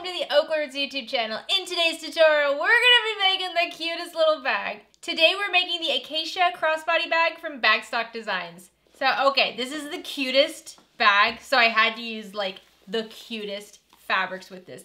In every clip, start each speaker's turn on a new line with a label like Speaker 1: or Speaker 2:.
Speaker 1: welcome to the OklaRoots YouTube channel. In today's tutorial, we're gonna be making the cutest little bag. Today we're making the Acacia crossbody bag from Bagstock Designs. So, okay, this is the cutest bag, so I had to use like the cutest fabrics with this.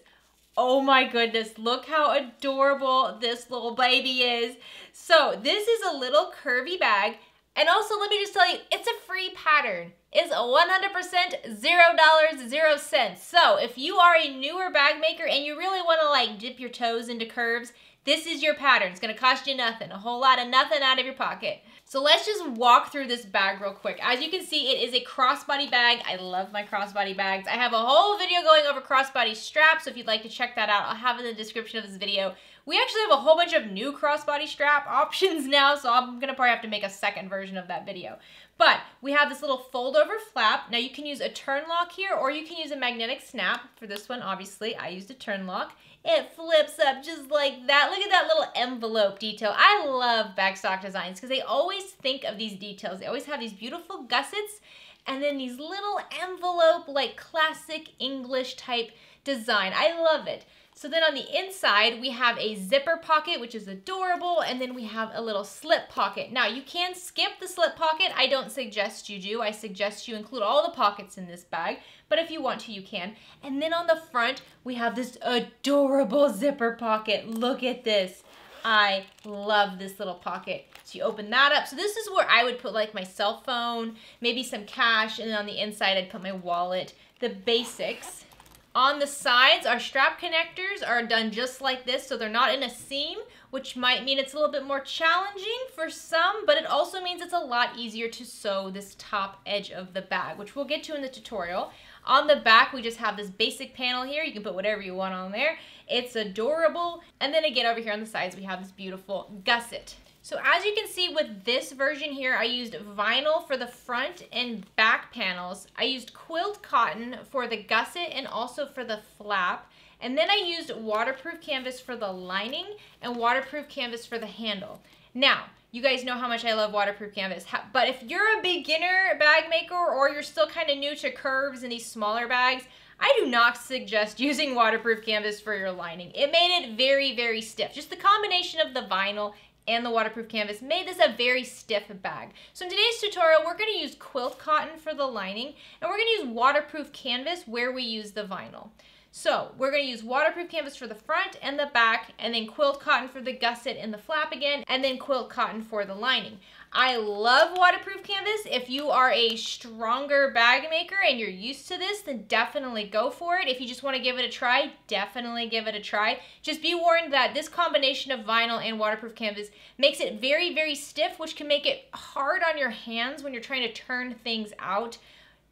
Speaker 1: Oh my goodness, look how adorable this little baby is. So this is a little curvy bag, and also let me just tell you, it's a free pattern. It's 100% $0, 0 cents. So if you are a newer bag maker and you really want to like dip your toes into curves, this is your pattern. It's gonna cost you nothing, a whole lot of nothing out of your pocket. So let's just walk through this bag real quick. As you can see, it is a crossbody bag. I love my crossbody bags. I have a whole video going over crossbody straps, so if you'd like to check that out, I'll have it in the description of this video. We actually have a whole bunch of new crossbody strap options now, so I'm gonna probably have to make a second version of that video. But we have this little fold over flap. Now you can use a turn lock here, or you can use a magnetic snap. For this one, obviously, I used a turn lock. It flips up just like that. Look at that little envelope detail. I love Bagstock Designs because they always think of these details. They always have these beautiful gussets and then these little envelope, like classic English type design. I love it. So then on the inside, we have a zipper pocket, which is adorable, and then we have a little slip pocket. Now, you can skip the slip pocket. I don't suggest you do. I suggest you include all the pockets in this bag, but if you want to, you can. And then on the front, we have this adorable zipper pocket. Look at this. I love this little pocket. So you open that up. So this is where I would put like my cell phone, maybe some cash, and then on the inside, I'd put my wallet, the basics. On the sides, our strap connectors are done just like this, so they're not in a seam, which might mean it's a little bit more challenging for some, but it also means it's a lot easier to sew this top edge of the bag, which we'll get to in the tutorial. On the back, we just have this basic panel here. You can put whatever you want on there. It's adorable. And then again, over here on the sides, we have this beautiful gusset. So as you can see with this version here, I used vinyl for the front and back panels. I used quilt cotton for the gusset and also for the flap. And then I used waterproof canvas for the lining and waterproof canvas for the handle. Now, you guys know how much I love waterproof canvas, but if you're a beginner bag maker or you're still kind of new to curves and these smaller bags, I do not suggest using waterproof canvas for your lining. It made it very, very stiff. Just the combination of the vinyl and the waterproof canvas made this a very stiff bag. So in today's tutorial, we're gonna use quilt cotton for the lining, and we're gonna use waterproof canvas where we use the vinyl. So we're gonna use waterproof canvas for the front and the back, and then quilt cotton for the gusset and the flap again, and then quilt cotton for the lining. I love waterproof canvas. If you are a stronger bag maker and you're used to this, then definitely go for it. If you just want to give it a try, definitely give it a try. Just be warned that this combination of vinyl and waterproof canvas makes it very, very stiff, which can make it hard on your hands when you're trying to turn things out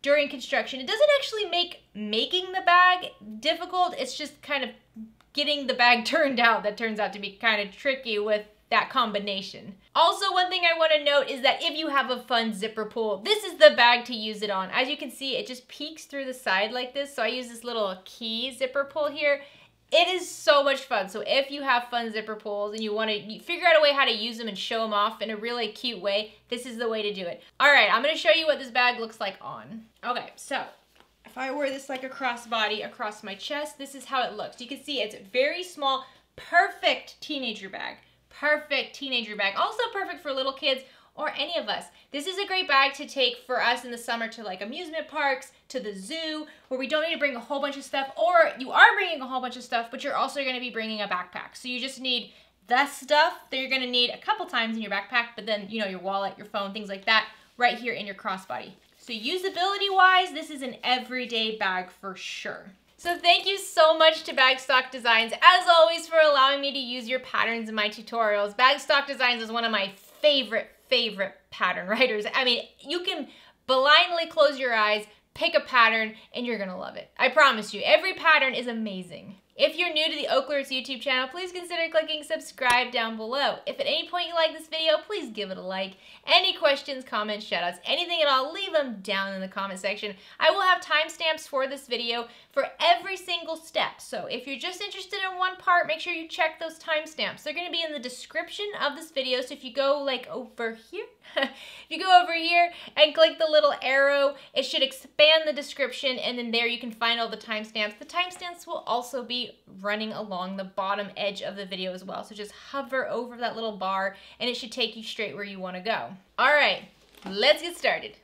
Speaker 1: during construction. It doesn't actually make making the bag difficult. It's just kind of getting the bag turned out that turns out to be kind of tricky with that combination. Also, one thing I want to note is that if you have a fun zipper pull, this is the bag to use it on. As you can see, it just peeks through the side like this, so I use this little key zipper pull here. It is so much fun. So if you have fun zipper pulls and you want to figure out a way how to use them and show them off in a really cute way, this is the way to do it. All right, I'm going to show you what this bag looks like on. Okay, so if I wear this like a crossbody across my chest, this is how it looks. You can see it's very small, perfect teenager bag. Perfect teenager bag. Also perfect for little kids or any of us. This is a great bag to take for us in the summer to like amusement parks, to the zoo, where we don't need to bring a whole bunch of stuff, or you are bringing a whole bunch of stuff, but you're also gonna be bringing a backpack. So you just need the stuff that you're gonna need a couple times in your backpack, but then, you know, your wallet, your phone, things like that, right here in your crossbody. So usability-wise, this is an everyday bag for sure. So thank you so much to Bagstock Designs, as always, for allowing me to use your patterns in my tutorials. Bagstock Designs is one of my favorite pattern writers. I mean, you can blindly close your eyes, pick a pattern, and you're gonna love it. I promise you, every pattern is amazing. If you're new to the OklaRoots YouTube channel, please consider clicking subscribe down below. If at any point you like this video, please give it a like. Any questions, comments, shoutouts, anything at all, leave them down in the comment section. I will have timestamps for this video for every single step. So if you're just interested in one part, make sure you check those timestamps. They're gonna be in the description of this video. So if you go like over here, if you go over here and click the little arrow, it should expand the description, and then there you can find all the timestamps. The timestamps will also be be running along the bottom edge of the video as well. So just hover over that little bar and it should take you straight where you want to go. All right, let's get started.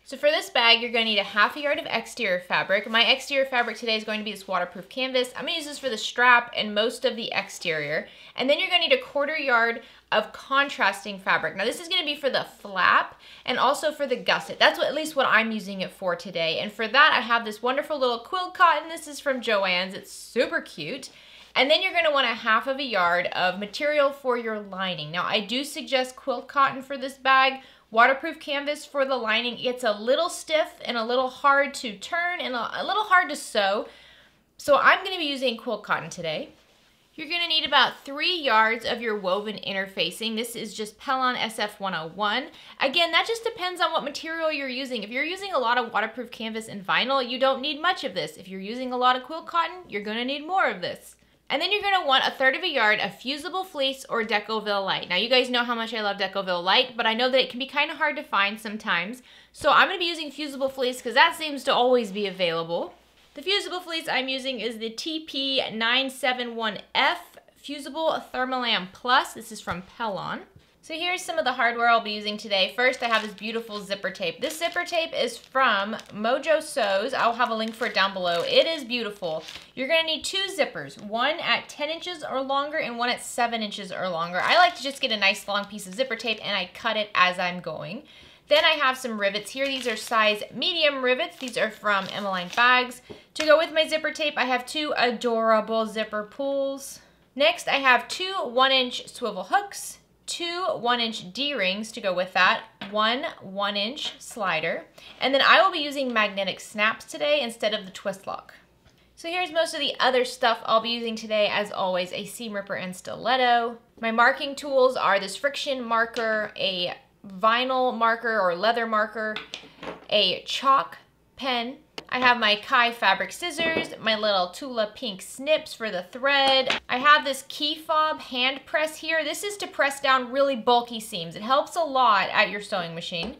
Speaker 1: So for this bag, you're going to need a ½ yard of exterior fabric. My exterior fabric today is going to be this waterproof canvas. I'm going to use this for the strap and most of the exterior. And then you're going to need a ½ yard of contrasting fabric. Now this is going to be for the flap and also for the gusset. That's at least what I'm using it for today. And for that, I have this wonderful little quilt cotton. This is from Joann's. It's super cute. And then you're going to want a ½ yard of material for your lining. Now I do suggest quilt cotton for this bag. Waterproof canvas for the lining. It's a little stiff and a little hard to turn and a little hard to sew. So I'm going to be using quilt cotton today. You're going to need about 3 yards of your woven interfacing. This is just Pellon SF101. Again, that just depends on what material you're using. If you're using a lot of waterproof canvas and vinyl, you don't need much of this. If you're using a lot of quilt cotton, you're going to need more of this. And then you're going to want 1/3 yard of fusible fleece or Decoville Light. Now you guys know how much I love Decoville Light, but I know that it can be kind of hard to find sometimes. So I'm going to be using fusible fleece because that seems to always be available. The fusible fleece I'm using is the TP971F Fusible Thermolam Plus. This is from Pellon. So here's some of the hardware I'll be using today. First, I have this beautiful zipper tape. This zipper tape is from Mojo Sews. I'll have a link for it down below. It is beautiful. You're gonna need 2 zippers, one at 10 inches or longer and one at 7 inches or longer. I like to just get a nice long piece of zipper tape and I cut it as I'm going. Then I have some rivets here. These are size medium rivets. These are from Emmeline Bags. To go with my zipper tape, I have 2 adorable zipper pulls. Next, I have 2 1-inch swivel hooks, 2 1-inch D-rings to go with that, 1 1-inch slider, and then I will be using magnetic snaps today instead of the twist lock. So here's most of the other stuff I'll be using today. As always, a seam ripper and stiletto. My marking tools are this friction marker, a vinyl marker or leather marker, a chalk pen. I have my Kai fabric scissors, my little Tula pink snips for the thread. I have this key fob hand press here. This is to press down really bulky seams. It helps a lot at your sewing machine.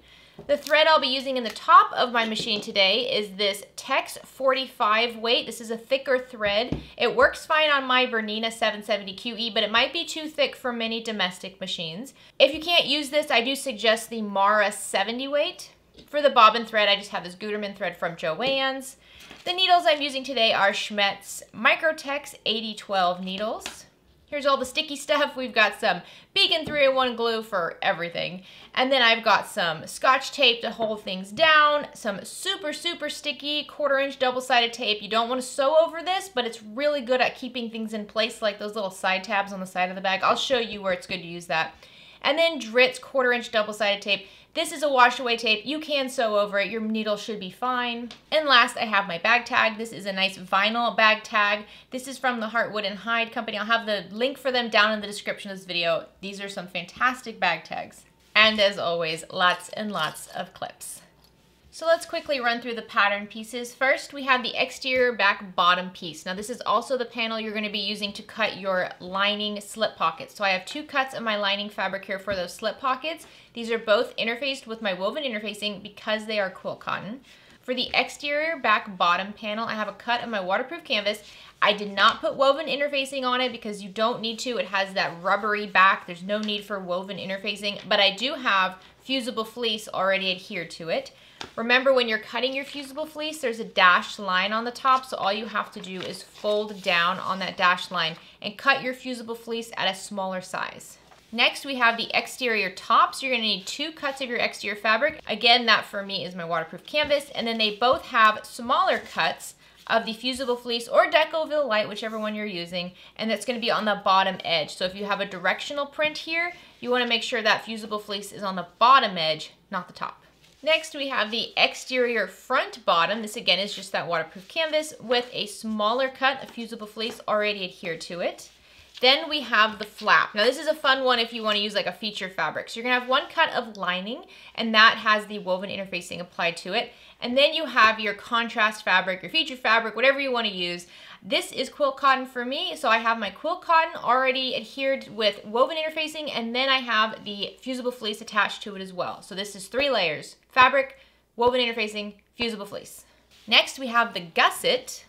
Speaker 1: The thread I'll be using in the top of my machine today is this Tex 45 weight. This is a thicker thread. It works fine on my Bernina 770 QE, but it might be too thick for many domestic machines. If you can't use this, I do suggest the Mara 70 weight. For the bobbin thread, I just have this Gutermann thread from Joann's. The needles I'm using today are Schmetz Microtex 8012 needles. Here's all the sticky stuff. We've got some Beacon 3-in-1 glue for everything. And then I've got some Scotch tape to hold things down, some super sticky 1/4 inch double-sided tape. You don't want to sew over this, but it's really good at keeping things in place, like those little side tabs on the side of the bag. I'll show you where it's good to use that. And then Dritz 1/4 inch double-sided tape. This is a wash away tape. You can sew over it. Your needle should be fine. And last, I have my bag tag. This is a nice vinyl bag tag. This is from the Heartwood and Hide Company. I'll have the link for them down in the description of this video. These are some fantastic bag tags. And as always, lots and lots of clips. So let's quickly run through the pattern pieces. First, we have the exterior back bottom piece. Now this is also the panel you're going to be using to cut your lining slip pockets. So I have 2 cuts of my lining fabric here for those slip pockets. These are both interfaced with my woven interfacing because they are quilt cotton. For the exterior back bottom panel, I have a cut of my waterproof canvas. I did not put woven interfacing on it because you don't need to. It has that rubbery back. There's no need for woven interfacing, but I do have fusible fleece already adhered to it. Remember, when you're cutting your fusible fleece, there's a dashed line on the top, so all you have to do is fold down on that dashed line and cut your fusible fleece at a smaller size. Next, we have the exterior top. So you're gonna need 2 cuts of your exterior fabric. Again, that for me is my waterproof canvas, and then they both have smaller cuts of the fusible fleece or Decoville Light, whichever one you're using, and that's gonna be on the bottom edge. So if you have a directional print here, you wanna make sure that fusible fleece is on the bottom edge, not the top. Next, we have the exterior front bottom. This again is just that waterproof canvas with a smaller cut of fusible fleece already adhered to it. Then we have the flap. Now this is a fun one if you want to use like a feature fabric. So you're gonna have 1 cut of lining, and that has the woven interfacing applied to it. And then you have your contrast fabric, your feature fabric, whatever you want to use. This is quilt cotton for me, so I have my quilt cotton already adhered with woven interfacing, and then I have the fusible fleece attached to it as well. So this is 3 layers: fabric, woven interfacing, fusible fleece. Next we have the gusset.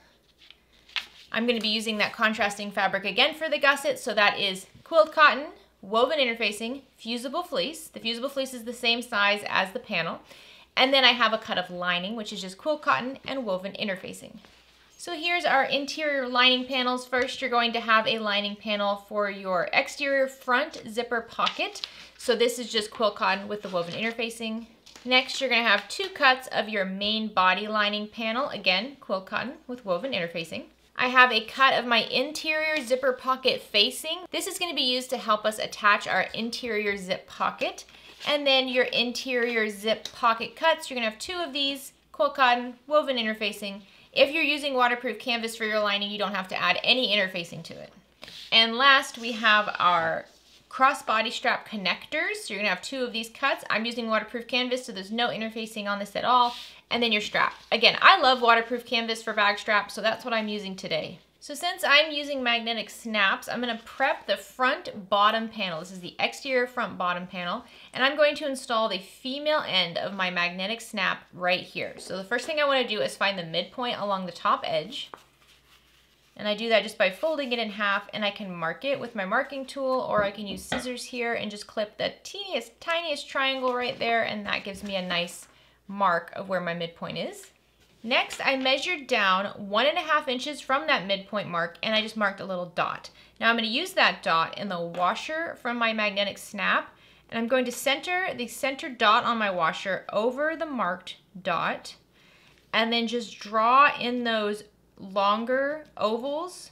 Speaker 1: I'm going to be using that contrasting fabric again for the gusset, so that is quilled cotton, woven interfacing, fusible fleece. The fusible fleece is the same size as the panel. And then I have a cut of lining, which is just quilled cotton and woven interfacing. So here's our interior lining panels. First, you're going to have a lining panel for your exterior front zipper pocket. So this is just quilled cotton with the woven interfacing. Next, you're going to have 2 cuts of your main body lining panel. Again, quilled cotton with woven interfacing. I have a cut of my interior zipper pocket facing. This is going to be used to help us attach our interior zip pocket. And then your interior zip pocket cuts, you're going to have 2 of these, quilled cotton, woven interfacing. If you're using waterproof canvas for your lining, you don't have to add any interfacing to it. And last, we have our crossbody strap connectors. So you're gonna have 2 of these cuts. I'm using waterproof canvas, so there's no interfacing on this at all. And then your strap. Again, I love waterproof canvas for bag straps, so that's what I'm using today. So since I'm using magnetic snaps, I'm gonna prep the front bottom panel. This is the exterior front bottom panel. And I'm going to install the female end of my magnetic snap right here. So the first thing I wanna do is find the midpoint along the top edge. And I do that just by folding it in half, and I can mark it with my marking tool, or I can use scissors here and just clip the teeniest, tiniest triangle right there, and that gives me a nice mark of where my midpoint is. Next, I measured down 1.5 inches from that midpoint mark, and I just marked a little dot. Now I'm going to use that dot in the washer from my magnetic snap, and I'm going to center the center dot on my washer over the marked dot, and then just draw in those longer ovals,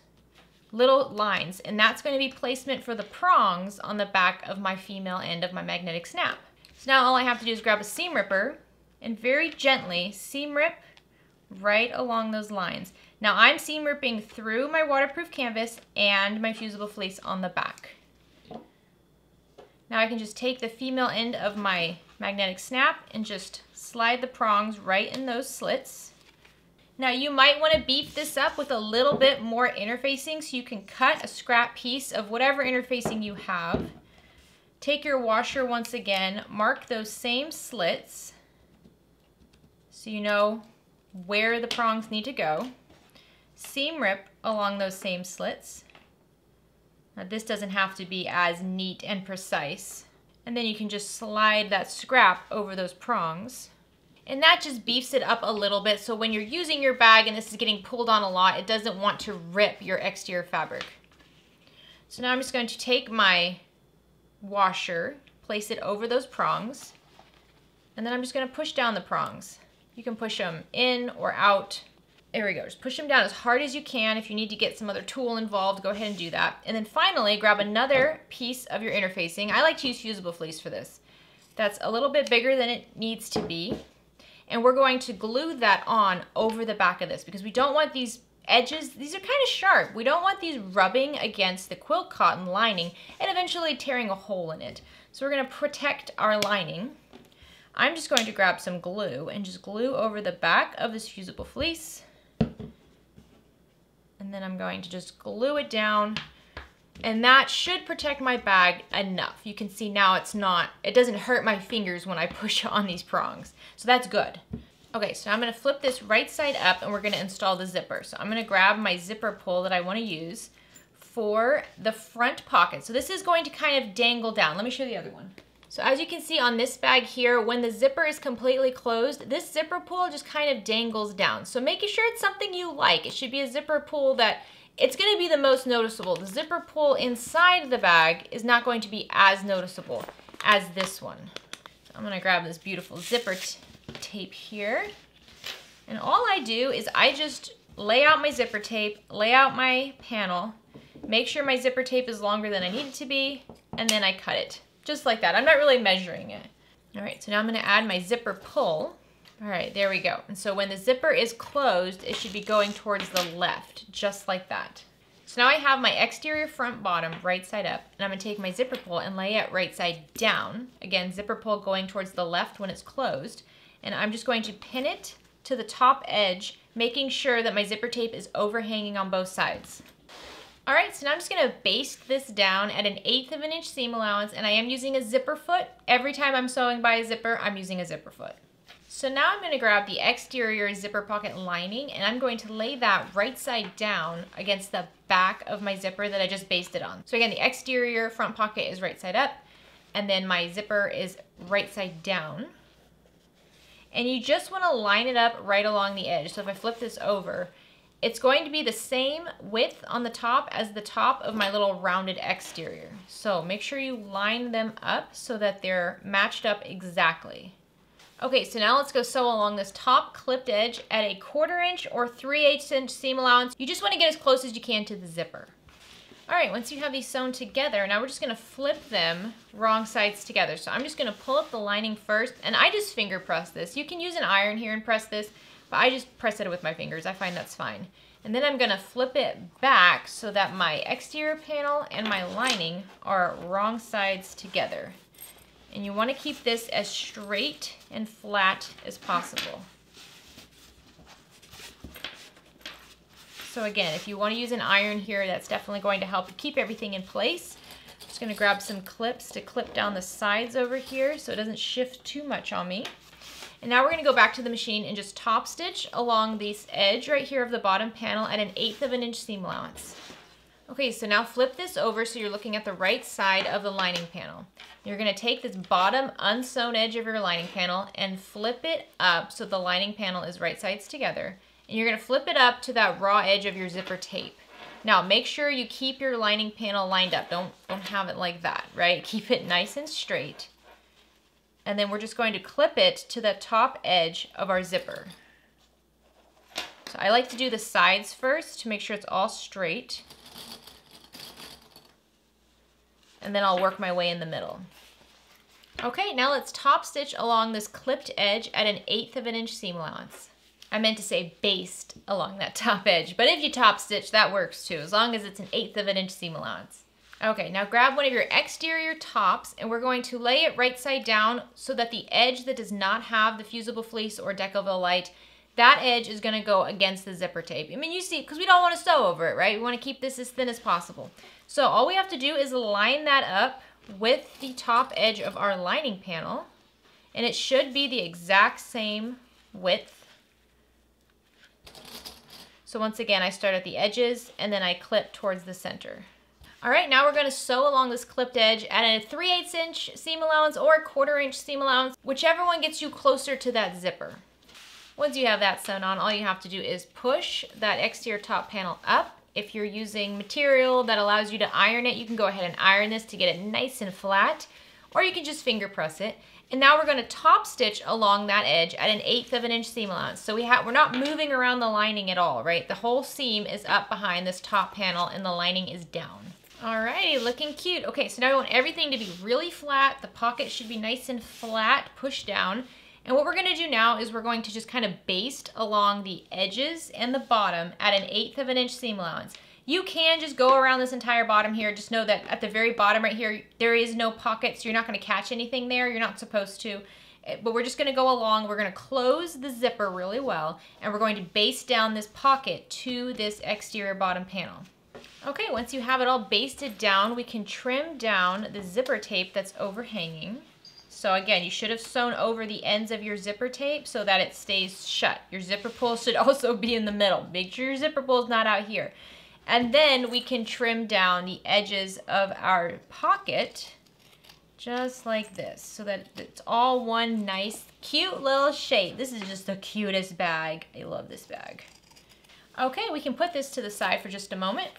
Speaker 1: little lines, and that's going to be placement for the prongs on the back of my female end of my magnetic snap. So now all I have to do is grab a seam ripper and very gently seam rip right along those lines. Now I'm seam ripping through my waterproof canvas and my fusible fleece on the back. Now I can just take the female end of my magnetic snap and just slide the prongs right in those slits. Now you might want to beef this up with a little bit more interfacing, so you can cut a scrap piece of whatever interfacing you have. Take your washer once again, mark those same slits so you know where the prongs need to go. Seam rip along those same slits. Now this doesn't have to be as neat and precise. And then you can just slide that scrap over those prongs. And that just beefs it up a little bit, so when you're using your bag and this is getting pulled on a lot, it doesn't want to rip your exterior fabric. So now I'm just going to take my washer, place it over those prongs, and then I'm just going to push down the prongs. You can push them in or out. There we go. Just push them down as hard as you can. If you need to get some other tool involved, go ahead and do that. And then finally, grab another piece of your interfacing. I like to use fusible fleece for this. That's a little bit bigger than it needs to be. And we're going to glue that on over the back of this because we don't want these edges, these are kind of sharp. We don't want these rubbing against the quilt cotton lining and eventually tearing a hole in it. So we're going to protect our lining. I'm just going to grab some glue and just glue over the back of this fusible fleece. And then I'm going to just glue it down. And that should protect my bag enough. You can see now it doesn't hurt my fingers when I push on these prongs. So that's good. Okay, so I'm gonna flip this right side up and we're gonna install the zipper. So I'm gonna grab my zipper pull that I wanna use for the front pocket. So this is going to kind of dangle down. Let me show you the other one. So as you can see on this bag here, when the zipper is completely closed, this zipper pull just kind of dangles down. So making sure it's something you like. It should be a zipper pull that it's going to be the most noticeable. The zipper pull inside the bag is not going to be as noticeable as this one. So I'm going to grab this beautiful zipper tape here. And all I do is I just lay out my zipper tape, lay out my panel, make sure my zipper tape is longer than I need it to be, and then I cut it. Just like that. I'm not really measuring it. All right, so now I'm going to add my zipper pull. All right, there we go. And so when the zipper is closed, it should be going towards the left, just like that. So now I have my exterior front bottom right side up, and I'm going to take my zipper pull and lay it right side down. Again, zipper pull going towards the left when it's closed. And I'm just going to pin it to the top edge, making sure that my zipper tape is overhanging on both sides. All right, so now I'm just gonna baste this down at 1/8 of an inch seam allowance, and I am using a zipper foot. Every time I'm sewing by a zipper, I'm using a zipper foot. So now I'm going to grab the exterior zipper pocket lining and I'm going to lay that right side down against the back of my zipper that I just basted on. So again, the exterior front pocket is right side up and then my zipper is right side down. And you just want to line it up right along the edge. So if I flip this over, it's going to be the same width on the top as the top of my little rounded exterior. So make sure you line them up so that they're matched up exactly. Okay, so now let's go sew along this top clipped edge at a 1/4 inch or 3/8 inch seam allowance. You just want to get as close as you can to the zipper. All right, once you have these sewn together, now we're just gonna flip them wrong sides together. So I'm just gonna pull up the lining first, and I just finger press this. You can use an iron here and press this, but I just press it with my fingers. I find that's fine. And then I'm gonna flip it back so that my exterior panel and my lining are wrong sides together. And you wanna keep this as straight and flat as possible. So again, if you want to use an iron here, that's definitely going to help keep everything in place. I'm just going to grab some clips to clip down the sides over here so it doesn't shift too much on me. And now we're going to go back to the machine and just top stitch along this edge right here of the bottom panel at an 1/8 inch seam allowance. Okay, so now flip this over so you're looking at the right side of the lining panel. You're going to take this bottom unsewn edge of your lining panel and flip it up so the lining panel is right sides together. And you're going to flip it up to that raw edge of your zipper tape. Now make sure you keep your lining panel lined up. Don't have it like that, right? Keep it nice and straight. And then we're just going to clip it to the top edge of our zipper. So I like to do the sides first to make sure it's all straight. And then I'll work my way in the middle. Okay, now let's top stitch along this clipped edge at an 1/8 inch seam allowance. I meant to say baste along that top edge, but if you top stitch, that works too, as long as it's an 1/8 inch seam allowance. Okay, now grab one of your exterior tops and we're going to lay it right side down so that the edge that does not have the fusible fleece or Decoville light, that edge is gonna go against the zipper tape. I mean, you see, because we don't want to sew over it, right? We want to keep this as thin as possible. So all we have to do is line that up with the top edge of our lining panel, and it should be the exact same width. So once again, I start at the edges and then I clip towards the center. All right, now we're gonna sew along this clipped edge at a 3/8 inch seam allowance or a 1/4 inch seam allowance, whichever one gets you closer to that zipper. Once you have that sewn on, all you have to do is push that exterior top panel up. If you're using material that allows you to iron it, you can go ahead and iron this to get it nice and flat, or you can just finger press it. And now we're going to top stitch along that edge at an 1/8 inch seam allowance. So we're not moving around the lining at all, right? The whole seam is up behind this top panel and the lining is down. Alrighty, looking cute. Okay, so now we want everything to be really flat. The pocket should be nice and flat, pushed down. And what we're going to do now is we're going to just kind of baste along the edges and the bottom at an 1/8 inch seam allowance. You can just go around this entire bottom here. Just know that at the very bottom right here, there is no pocket, so you're not going to catch anything there. You're not supposed to. But we're just going to go along. We're going to close the zipper really well, and we're going to baste down this pocket to this exterior bottom panel. Okay, once you have it all basted down, we can trim down the zipper tape that's overhanging. So again, you should have sewn over the ends of your zipper tape so that it stays shut. Your zipper pull should also be in the middle. Make sure your zipper pull is not out here. And then we can trim down the edges of our pocket just like this so that it's all one nice, cute little shape. This is just the cutest bag. I love this bag. Okay, we can put this to the side for just a moment.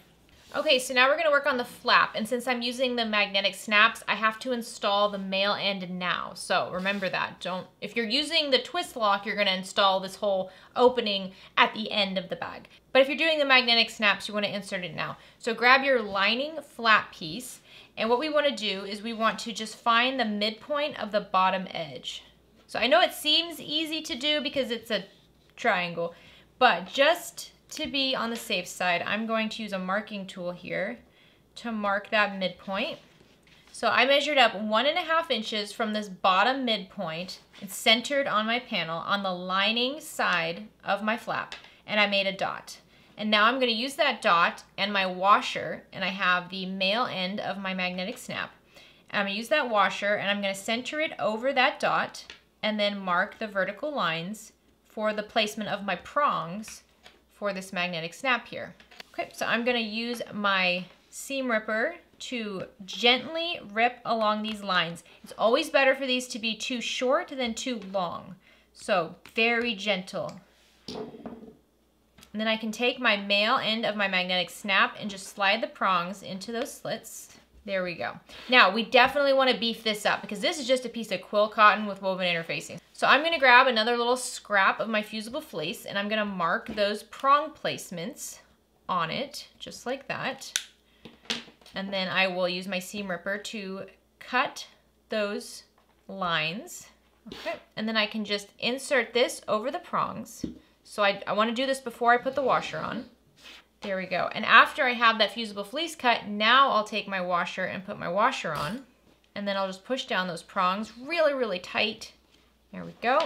Speaker 1: Okay, so now we're going to work on the flap, and since I'm using the magnetic snaps, I have to install the male end now. So remember that. If you're using the twist lock, you're going to install this whole opening at the end of the bag. But if you're doing the magnetic snaps, you want to insert it now. So grab your lining flap piece, and what we want to do is we want to just find the midpoint of the bottom edge. So I know it seems easy to do because it's a triangle, but just to be on the safe side, I'm going to use a marking tool here to mark that midpoint. So I measured up 1.5 inches from this bottom midpoint. It's centered on my panel on the lining side of my flap, and I made a dot. And now I'm going to use that dot and my washer, and I have the male end of my magnetic snap. And I'm going to use that washer, and I'm going to center it over that dot, and then mark the vertical lines for the placement of my prongs for this magnetic snap here. Okay, so I'm gonna use my seam ripper to gently rip along these lines. It's always better for these to be too short than too long. So very gentle. And then I can take my male end of my magnetic snap and just slide the prongs into those slits. There we go. Now we definitely want to beef this up because this is just a piece of quill cotton with woven interfacing. So I'm going to grab another little scrap of my fusible fleece and I'm going to mark those prong placements on it, just like that. And then I will use my seam ripper to cut those lines. Okay. And then I can just insert this over the prongs. So I want to do this before I put the washer on. There we go. And after I have that fusible fleece cut, now I'll take my washer and put my washer on. And then I'll just push down those prongs really, really tight. There we go.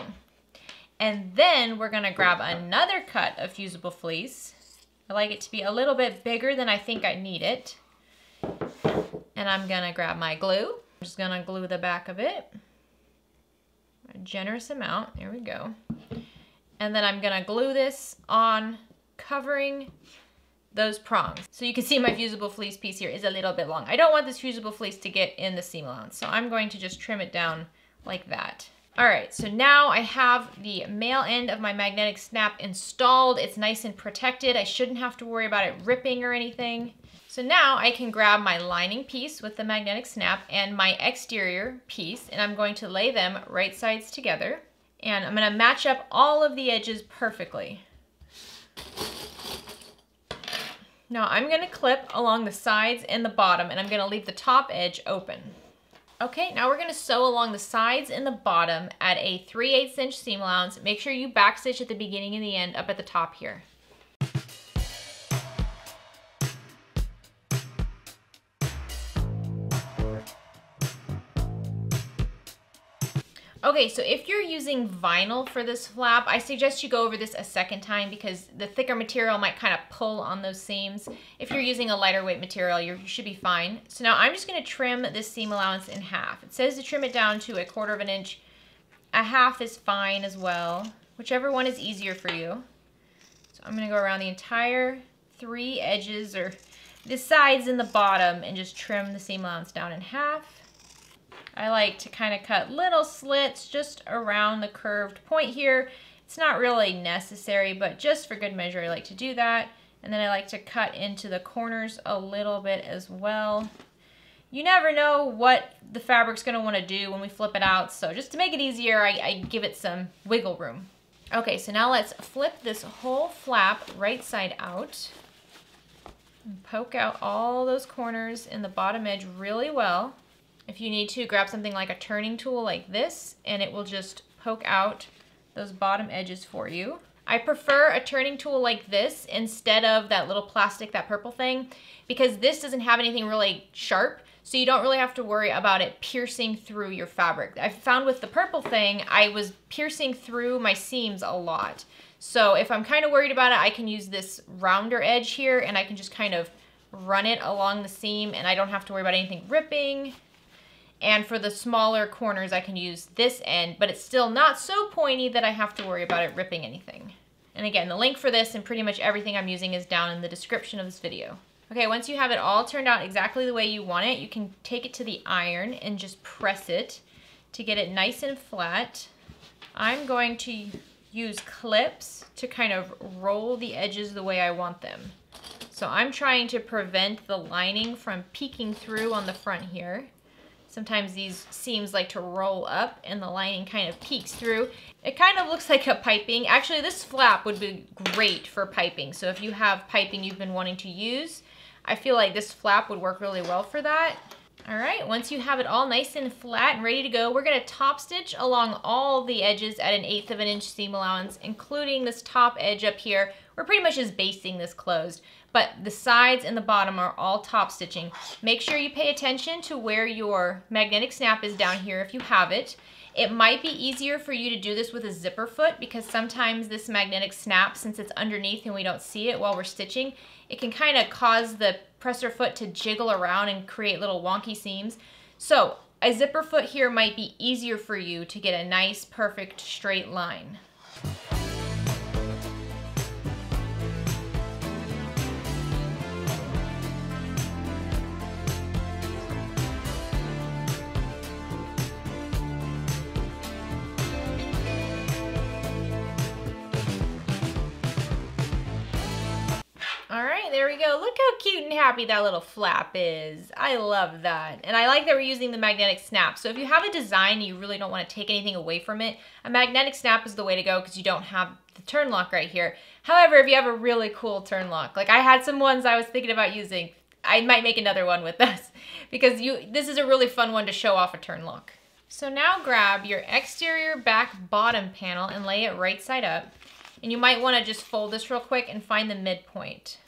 Speaker 1: And then we're going to grab another cut of fusible fleece. I like it to be a little bit bigger than I think I need it. And I'm going to grab my glue. I'm just going to glue the back of it. A generous amount. There we go. And then I'm gonna glue this on, covering those prongs. So you can see my fusible fleece piece here is a little bit long. I don't want this fusible fleece to get in the seam allowance, so I'm going to just trim it down like that. All right, so now I have the male end of my magnetic snap installed. It's nice and protected. I shouldn't have to worry about it ripping or anything. So now I can grab my lining piece with the magnetic snap and my exterior piece, and I'm going to lay them right sides together. And I'm going to match up all of the edges perfectly. Now I'm going to clip along the sides and the bottom, and I'm going to leave the top edge open. Okay, now we're going to sew along the sides and the bottom at a 3/8 inch seam allowance. Make sure you backstitch at the beginning and the end up at the top here. Okay, so if you're using vinyl for this flap, I suggest you go over this a second time because the thicker material might kind of pull on those seams. If you're using a lighter weight material, you should be fine. So now I'm just going to trim this seam allowance in half. It says to trim it down to 1/4 inch. A half is fine as well, whichever one is easier for you. So I'm going to go around the entire 3 edges, or the sides and the bottom, and just trim the seam allowance down in half. I like to kind of cut little slits just around the curved point here. It's not really necessary, but just for good measure, I like to do that. And then I like to cut into the corners a little bit as well. You never know what the fabric's going to want to do when we flip it out, so just to make it easier, I give it some wiggle room. Okay, so now let's flip this whole flap right side out. And poke out all those corners in the bottom edge really well. If you need to, grab something like a turning tool like this, and it will just poke out those bottom edges for you. I prefer a turning tool like this instead of that little plastic, that purple thing, because this doesn't have anything really sharp, so you don't really have to worry about it piercing through your fabric. I've found with the purple thing, I was piercing through my seams a lot. So if I'm kind of worried about it, I can use this rounder edge here, and I can just kind of run it along the seam, and I don't have to worry about anything ripping. And for the smaller corners, I can use this end, but it's still not so pointy that I have to worry about it ripping anything. And again, the link for this and pretty much everything I'm using is down in the description of this video. Okay, once you have it all turned out exactly the way you want it, you can take it to the iron and just press it to get it nice and flat. I'm going to use clips to kind of roll the edges the way I want them. So I'm trying to prevent the lining from peeking through on the front here. Sometimes these seams like to roll up and the lining kind of peeks through. It kind of looks like a piping. Actually, this flap would be great for piping. So if you have piping you've been wanting to use, I feel like this flap would work really well for that. All right, once you have it all nice and flat and ready to go, we're gonna top stitch along all the edges at 1/8 inch seam allowance, including this top edge up here. We're pretty much just basting this closed, but the sides and the bottom are all top stitching. Make sure you pay attention to where your magnetic snap is down here if you have it. It might be easier for you to do this with a zipper foot because sometimes this magnetic snap, since it's underneath and we don't see it while we're stitching, it can kind of cause the presser foot to jiggle around and create little wonky seams. So a zipper foot here might be easier for you to get a nice, perfect straight line. All right, there we go. Look how cute and happy that little flap is. I love that. And I like that we're using the magnetic snap. So if you have a design and you really don't want to take anything away from it, a magnetic snap is the way to go because you don't have the turn lock right here. However, if you have a really cool turn lock, like I had some ones I was thinking about using, I might make another one with this because this is a really fun one to show off a turn lock. So now grab your exterior back bottom panel and lay it right side up. And you might want to just fold this real quick and find the midpoint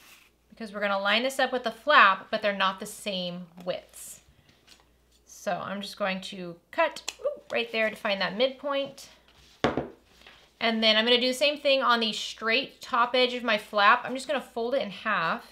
Speaker 1: because we're going to line this up with the flap, but they're not the same widths. So I'm just going to cut right there to find that midpoint. And then I'm going to do the same thing on the straight top edge of my flap. I'm just going to fold it in half.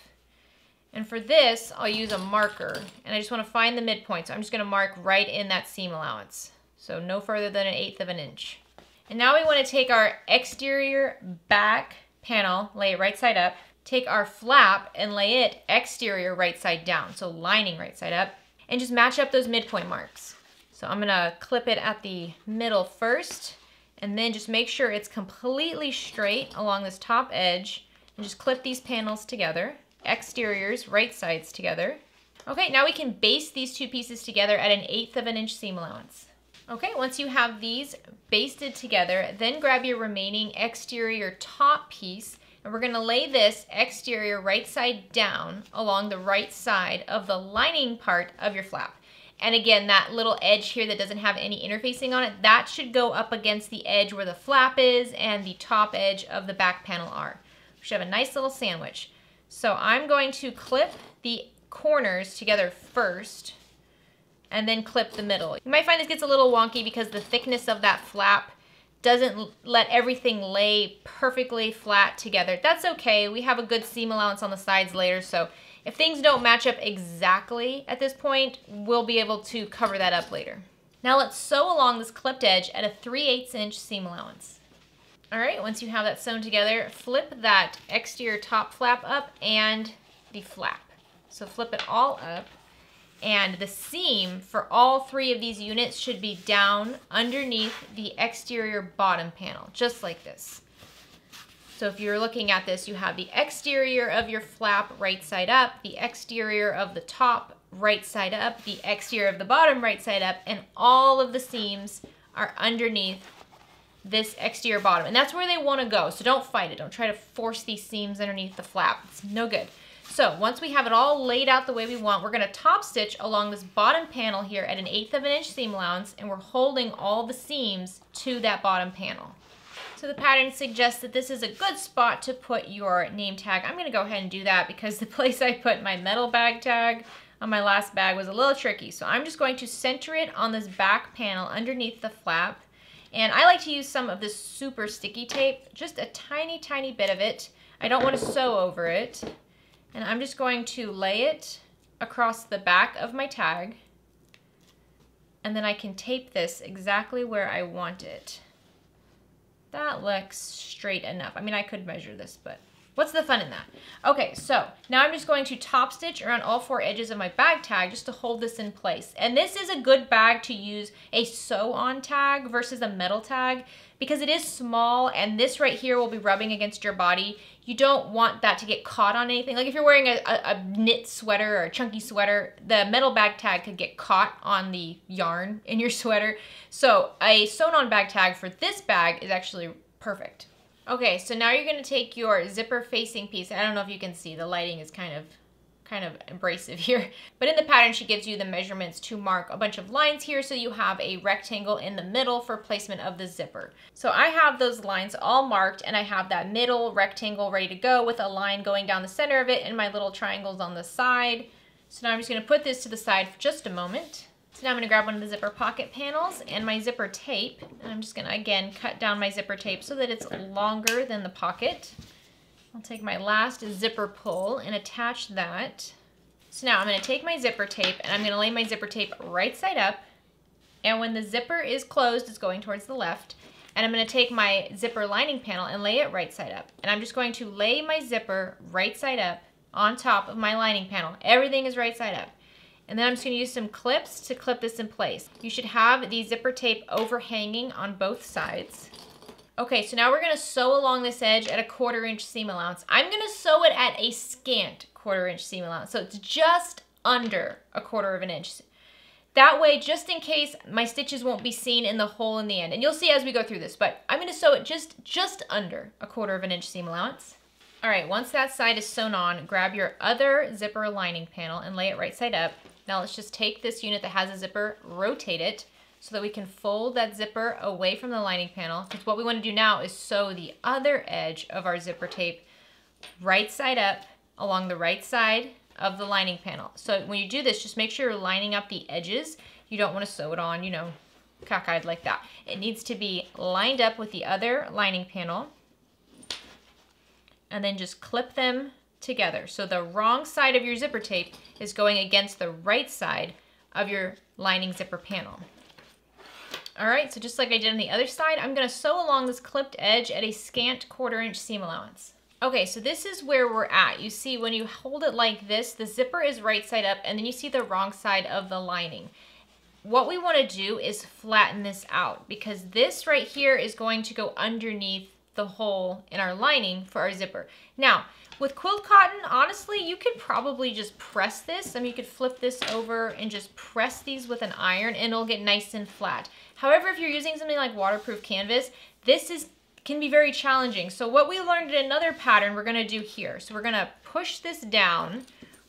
Speaker 1: And for this, I'll use a marker. And I just want to find the midpoint. So I'm just going to mark right in that seam allowance. So no further than 1/8 of an inch. And now we want to take our exterior back panel, lay it right side up, take our flap and lay it exterior right side down, so lining right side up, and just match up those midpoint marks. So I'm gonna clip it at the middle first, and then just make sure it's completely straight along this top edge, and just clip these panels together, exteriors, right sides together. Okay, now we can base these two pieces together at 1/8 of an inch seam allowance. Okay, once you have these basted together, then grab your remaining exterior top piece, and we're gonna lay this exterior right side down along the right side of the lining part of your flap. And again, that little edge here that doesn't have any interfacing on it, that should go up against the edge where the flap is and the top edge of the back panel are. We should have a nice little sandwich. So I'm going to clip the corners together first, and then clip the middle. You might find this gets a little wonky because the thickness of that flap doesn't let everything lay perfectly flat together. That's okay. We have a good seam allowance on the sides later, so if things don't match up exactly at this point, we'll be able to cover that up later. Now let's sew along this clipped edge at a 3/8 inch seam allowance. All right, once you have that sewn together, flip that exterior top flap up and the flap. So flip it all up. And the seam for all 3 of these units should be down underneath the exterior bottom panel, just like this. So if you're looking at this, you have the exterior of your flap right side up, the exterior of the top right side up, the exterior of the bottom right side up, and all of the seams are underneath this exterior bottom. And that's where they want to go, so don't fight it. Don't try to force these seams underneath the flap. It's no good. So once we have it all laid out the way we want, we're going to top stitch along this bottom panel here at 1/8 of an inch seam allowance, and we're holding all the seams to that bottom panel. So the pattern suggests that this is a good spot to put your name tag. I'm going to go ahead and do that because the place I put my metal bag tag on my last bag was a little tricky. So I'm just going to center it on this back panel underneath the flap. And I like to use some of this super sticky tape, just a tiny, tiny bit of it. I don't want to sew over it. And I'm just going to lay it across the back of my tag, and then I can tape this exactly where I want it. That looks straight enough. I mean, I could measure this, but what's the fun in that? Okay, so now I'm just going to top stitch around all 4 edges of my bag tag just to hold this in place. And this is a good bag to use a sew-on tag versus a metal tag because it is small, and this right here will be rubbing against your body. You don't want that to get caught on anything. Like if you're wearing a knit sweater or a chunky sweater, the metal bag tag could get caught on the yarn in your sweater. So a sewn-on bag tag for this bag is actually perfect. Okay, so now you're going to take your zipper facing piece. I don't know if you can see, the lighting is kind of abrasive here. But in the pattern, she gives you the measurements to mark a bunch of lines here so you have a rectangle in the middle for placement of the zipper. So I have those lines all marked, and I have that middle rectangle ready to go with a line going down the center of it and my little triangles on the side. So now I'm just going to put this to the side for just a moment. So now I'm going to grab one of the zipper pocket panels and my zipper tape, and I'm just going to again cut down my zipper tape so that it's longer than the pocket. I'll take my last zipper pull and attach that. So now I'm going to take my zipper tape and I'm going to lay my zipper tape right side up, And when the zipper is closed, it's going towards the left. And I'm going to take my zipper lining panel and lay it right side up. And I'm just going to lay my zipper right side up on top of my lining panel. Everything is right side up. And then I'm just going to use some clips to clip this in place. You should have the zipper tape overhanging on both sides. Okay, so now we're going to sew along this edge at a 1/4 inch seam allowance. I'm going to sew it at a scant 1/4 inch seam allowance. So it's just under a 1/4 inch. That way, just in case, my stitches won't be seen in the hole in the end. And you'll see as we go through this, but I'm going to sew it just under a 1/4 inch seam allowance. All right, once that side is sewn on, grab your other zipper lining panel and lay it right side up. Now let's just take this unit that has a zipper, rotate it, so that we can fold that zipper away from the lining panel. Because what we want to do now is sew the other edge of our zipper tape right side up along the right side of the lining panel. So when you do this, just make sure you're lining up the edges. You don't want to sew it on, you know, cockeyed like that. It needs to be lined up with the other lining panel. And then just clip them together. So the wrong side of your zipper tape is going against the right side of your lining zipper panel. All right, so just like I did on the other side, I'm going to sew along this clipped edge at a scant 1/4 inch seam allowance. Okay, so this is where we're at. You see when you hold it like this, the zipper is right side up, and then you see the wrong side of the lining. What we want to do is flatten this out, because this right here is going to go underneath the hole in our lining for our zipper. Now, with quilt cotton, honestly, you could probably just press this. I mean, you could flip this over and just press these with an iron and it'll get nice and flat. However, if you're using something like waterproof canvas, can be very challenging. So what we learned in another pattern, we're gonna do here. So we're gonna push this down,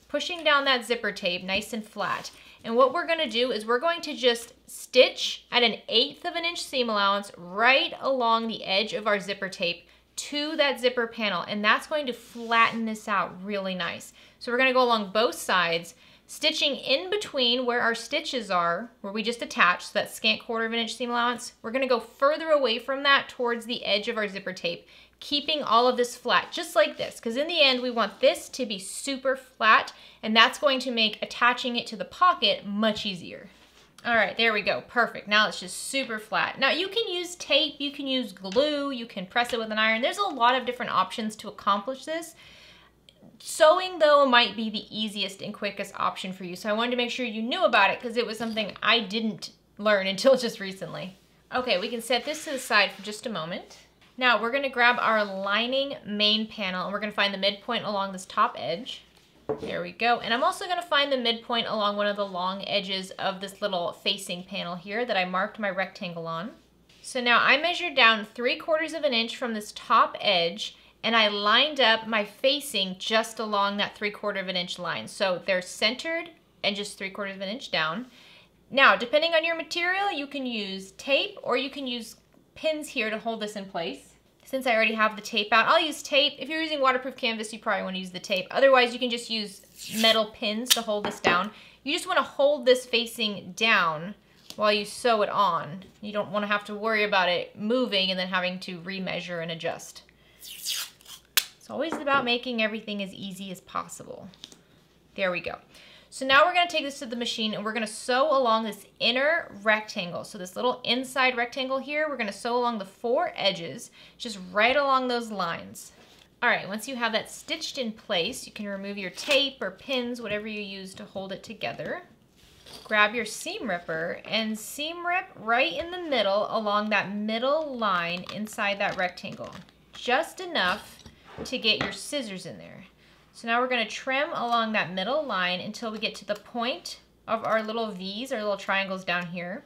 Speaker 1: pushing down that zipper tape nice and flat. And what we're gonna do is we're going to just stitch at an 1/8 inch seam allowance right along the edge of our zipper tape to that zipper panel, and that's going to flatten this out really nice. So we're going to go along both sides, stitching in between where our stitches are, where we just attached, so that scant 1/4 inch seam allowance. We're going to go further away from that towards the edge of our zipper tape, keeping all of this flat, just like this, because in the end we want this to be super flat, and that's going to make attaching it to the pocket much easier. All right, there we go, perfect. Now it's just super flat. Now you can use tape, you can use glue, you can press it with an iron. There's a lot of different options to accomplish this. Sewing though might be the easiest and quickest option for you. So I wanted to make sure you knew about it because it was something I didn't learn until just recently. Okay, we can set this to the side for just a moment. Now we're gonna grab our lining main panel and we're gonna find the midpoint along this top edge. There we go. And I'm also going to find the midpoint along one of the long edges of this little facing panel here that I marked my rectangle on. So now I measured down 3/4 inch from this top edge and I lined up my facing just along that 3/4 inch line. So they're centered and just 3/4 inch down. Now, depending on your material, you can use tape or you can use pins here to hold this in place. Since I already have the tape out, I'll use tape. If you're using waterproof canvas, you probably want to use the tape. Otherwise, you can just use metal pins to hold this down. You just want to hold this facing down while you sew it on. You don't want to have to worry about it moving and then having to remeasure and adjust. It's always about making everything as easy as possible. There we go. So now we're going to take this to the machine and we're going to sew along this inner rectangle. So this little inside rectangle here, we're going to sew along the 4 edges, just right along those lines. All right, once you have that stitched in place, you can remove your tape or pins, whatever you use to hold it together. Grab your seam ripper and seam rip right in the middle along that middle line inside that rectangle. Just enough to get your scissors in there. So now we're going to trim along that middle line until we get to the point of our little V's, our little triangles down here.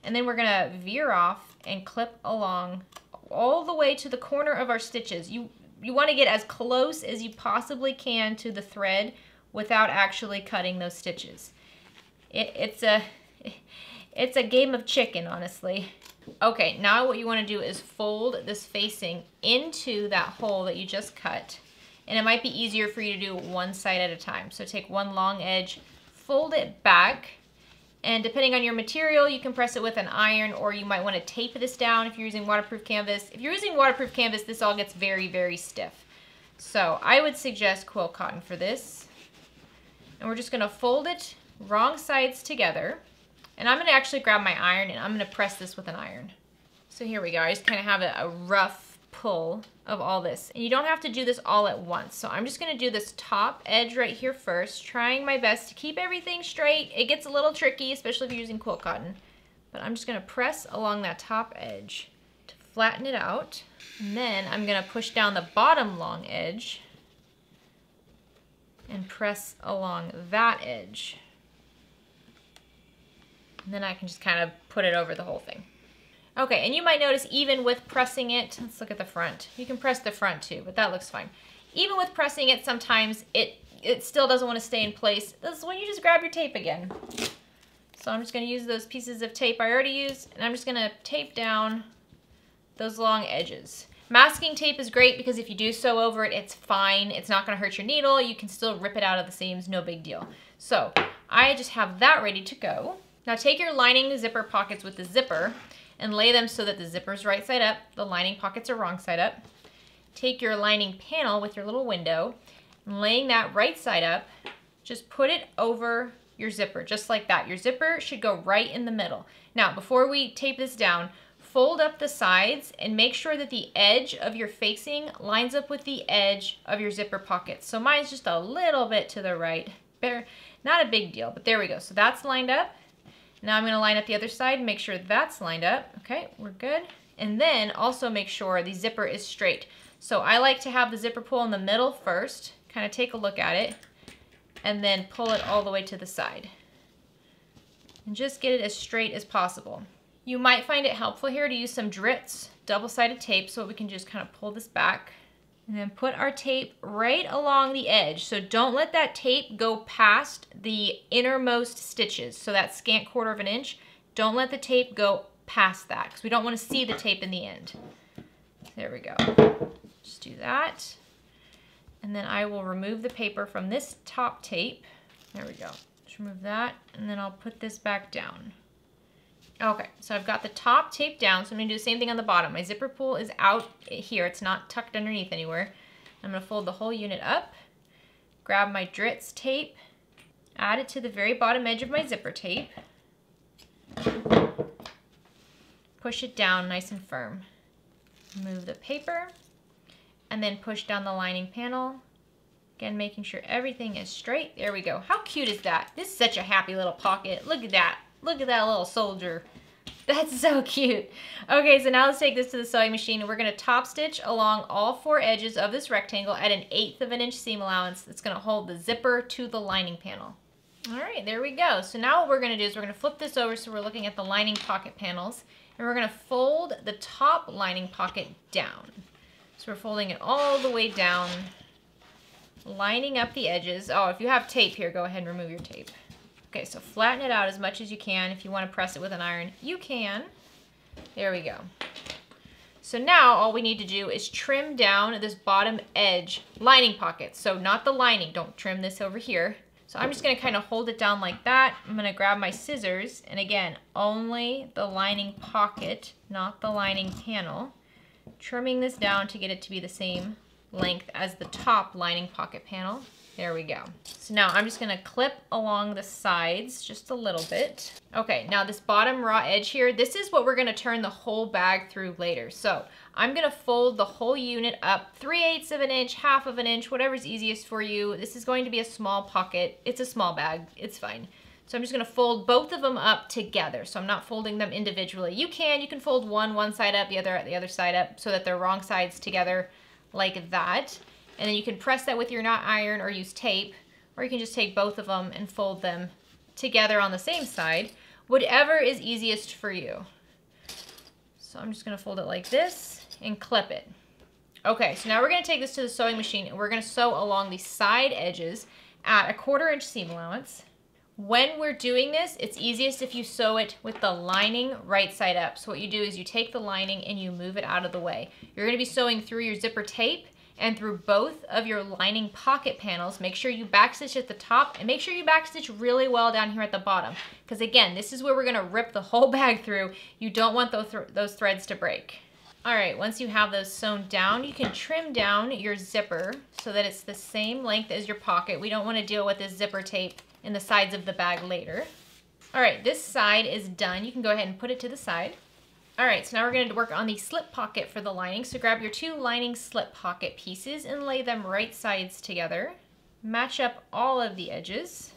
Speaker 1: And then we're going to veer off and clip along all the way to the corner of our stitches. You want to get as close as you possibly can to the thread without actually cutting those stitches. It's a game of chicken, honestly. Okay, now what you want to do is fold this facing into that hole that you just cut. And it might be easier for you to do one side at a time. So take one long edge, fold it back, and depending on your material, you can press it with an iron or you might want to tape this down if you're using waterproof canvas. If you're using waterproof canvas, this all gets very, very stiff. So I would suggest quilt cotton for this. And we're just going to fold it wrong sides together. And I'm gonna actually grab my iron and I'm gonna press this with an iron. So here we go, I just kind of have a rough pull of all this. And you don't have to do this all at once. So I'm just gonna do this top edge right here first, trying my best to keep everything straight. It gets a little tricky, especially if you're using quilt cotton. But I'm just gonna press along that top edge to flatten it out. And then I'm gonna push down the bottom long edge and press along that edge. And then I can just kind of put it over the whole thing. Okay, and you might notice even with pressing it, let's look at the front. You can press the front too, but that looks fine. Even with pressing it, sometimes it still doesn't want to stay in place. This is when you just grab your tape again. So I'm just gonna use those pieces of tape I already used, and I'm just gonna tape down those long edges. Masking tape is great because if you do sew over it, it's fine. It's not gonna hurt your needle. You can still rip it out of the seams, no big deal. So I just have that ready to go. Now take your lining zipper pockets with the zipper and lay them so that the zipper's right side up, the lining pockets are wrong side up. Take your lining panel with your little window, and laying that right side up, just put it over your zipper, just like that. Your zipper should go right in the middle. Now, before we tape this down, fold up the sides and make sure that the edge of your facing lines up with the edge of your zipper pocket. So mine's just a little bit to the right. Not a big deal, but there we go. So that's lined up. Now I'm gonna line up the other side, make sure that's lined up. Okay, we're good. And then also make sure the zipper is straight. So I like to have the zipper pull in the middle first, kind of take a look at it, and then pull it all the way to the side. And just get it as straight as possible. You might find it helpful here to use some Tuts double-sided tape so we can just kind of pull this back. And then put our tape right along the edge. So don't let that tape go past the innermost stitches. So that scant 1/4 of an inch, don't let the tape go past that because we don't want to see the tape in the end. There we go. Just do that. And then I will remove the paper from this top tape. There we go. Just remove that and then I'll put this back down. Okay, so I've got the top taped down, so I'm gonna do the same thing on the bottom. My zipper pull is out here, it's not tucked underneath anywhere. I'm gonna fold the whole unit up, grab my Tuts tape, add it to the very bottom edge of my zipper tape, push it down nice and firm. Remove the paper, and then push down the lining panel. Again, making sure everything is straight. There we go. How cute is that? This is such a happy little pocket. Look at that. Look at that little soldier. That's so cute. Okay, so now let's take this to the sewing machine and we're gonna top stitch along all 4 edges of this rectangle at an 1/8 of an inch seam allowance that's gonna hold the zipper to the lining panel. All right, there we go. So now what we're gonna do is we're gonna flip this over so we're looking at the lining pocket panels and we're gonna fold the top lining pocket down. So we're folding it all the way down, lining up the edges. Oh, if you have tape here, go ahead and remove your tape. Okay, so flatten it out as much as you can. If you want to press it with an iron, you can. There we go. So now all we need to do is trim down this bottom edge lining pocket. So not the lining, don't trim this over here. So I'm just gonna kind of hold it down like that. I'm gonna grab my scissors, and again, only the lining pocket, not the lining panel. Trimming this down to get it to be the same length as the top lining pocket panel. There we go. So now I'm just gonna clip along the sides just a little bit. Okay, now this bottom raw edge here, this is what we're gonna turn the whole bag through later. So I'm gonna fold the whole unit up 3/8 of an inch, 1/2 of an inch, whatever's easiest for you. This is going to be a small pocket. It's a small bag, it's fine. So I'm just gonna fold both of them up together. So I'm not folding them individually. You can fold one side up, the other side up so that they're wrong sides together like that. And then you can press that with your knot iron or use tape, or you can just take both of them and fold them together on the same side, whatever is easiest for you. So I'm just gonna fold it like this and clip it. Okay, so now we're gonna take this to the sewing machine and we're gonna sew along the side edges at a 1/4 inch seam allowance. When we're doing this, it's easiest if you sew it with the lining right side up. So what you do is you take the lining and you move it out of the way. You're gonna be sewing through your zipper tape and through both of your lining pocket panels. Make sure you backstitch at the top and make sure you backstitch really well down here at the bottom. Because again, this is where we're gonna rip the whole bag through. You don't want those threads to break. All right, once you have those sewn down, you can trim down your zipper so that it's the same length as your pocket. We don't wanna deal with this zipper tape in the sides of the bag later. All right, this side is done. You can go ahead and put it to the side. All right, so now we're going to work on the slip pocket for the lining. So grab your 2 lining slip pocket pieces and lay them right sides together. Match up all of the edges.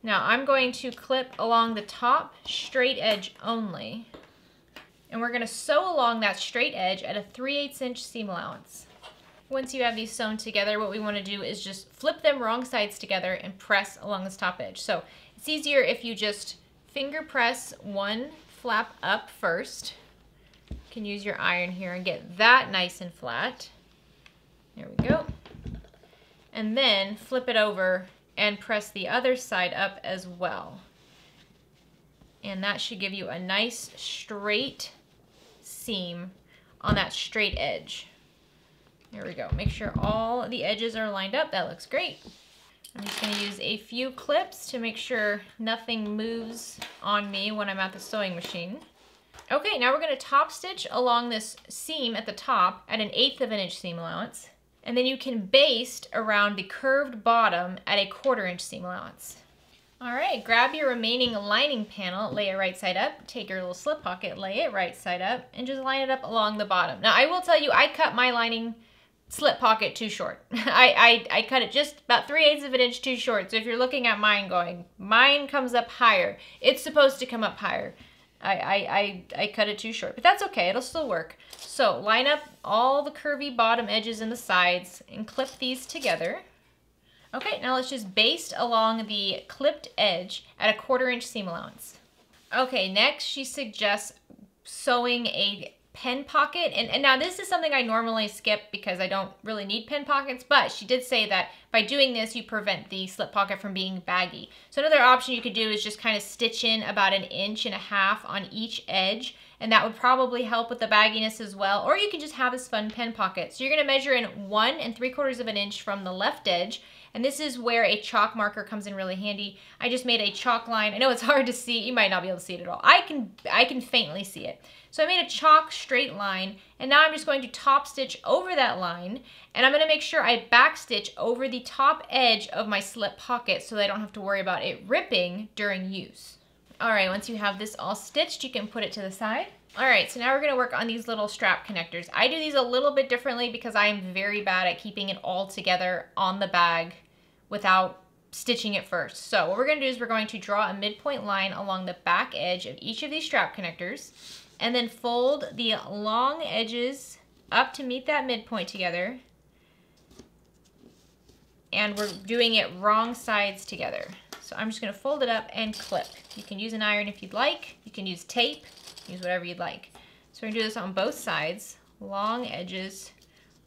Speaker 1: Now I'm going to clip along the top straight edge only. And we're going to sew along that straight edge at a 3/8 inch seam allowance. Once you have these sewn together, what we want to do is just flip them wrong sides together and press along this top edge. So it's easier if you just finger press one flap up first. You can use your iron here and get that nice and flat. There we go. And then flip it over and press the other side up as well. And that should give you a nice straight seam on that straight edge. There we go. Make sure all the edges are lined up. That looks great. I'm just going to use a few clips to make sure nothing moves on me when I'm at the sewing machine. Okay, now we're going to top stitch along this seam at the top at an 1/8 inch seam allowance. And then you can baste around the curved bottom at a 1/4 inch seam allowance. All right, grab your remaining lining panel, lay it right side up, take your little slip pocket, lay it right side up, and just line it up along the bottom. Now I will tell you, I cut my lining slip pocket too short. I cut it just about 3/8 of an inch too short. So if you're looking at mine going, mine comes up higher. It's supposed to come up higher. I cut it too short, but that's okay, it'll still work. So line up all the curvy bottom edges and the sides and clip these together. Okay, now let's just baste along the clipped edge at a 1/4 inch seam allowance. Okay, next she suggests sewing a pen pocket, and now this is something I normally skip because I don't really need pen pockets, but she did say that by doing this you prevent the slip pocket from being baggy. So another option you could do is just kind of stitch in about 1.5 inches on each edge, and that would probably help with the bagginess as well. Or you can just have this fun pen pocket. So you're going to measure in 1 3/4 inch from the left edge, and this is where a chalk marker comes in really handy. I just made a chalk line. I know it's hard to see. You might not be able to see it at all. I can faintly see it. So I made a chalk straight line, and now I'm just going to top stitch over that line, and I'm going to make sure I back stitch over the top edge of my slip pocket so that I don't have to worry about it ripping during use. All right, once you have this all stitched, you can put it to the side. All right, so now we're going to work on these little strap connectors. I do these a little bit differently because I am very bad at keeping it all together on the bag without stitching it first. So what we're going to do is we're going to draw a midpoint line along the back edge of each of these strap connectors, and then fold the long edges up to meet that midpoint together. And we're doing it wrong sides together. So I'm just going to fold it up and clip. You can use an iron if you'd like. You can use tape. Use whatever you'd like. So we're going to do this on both sides. Long edges,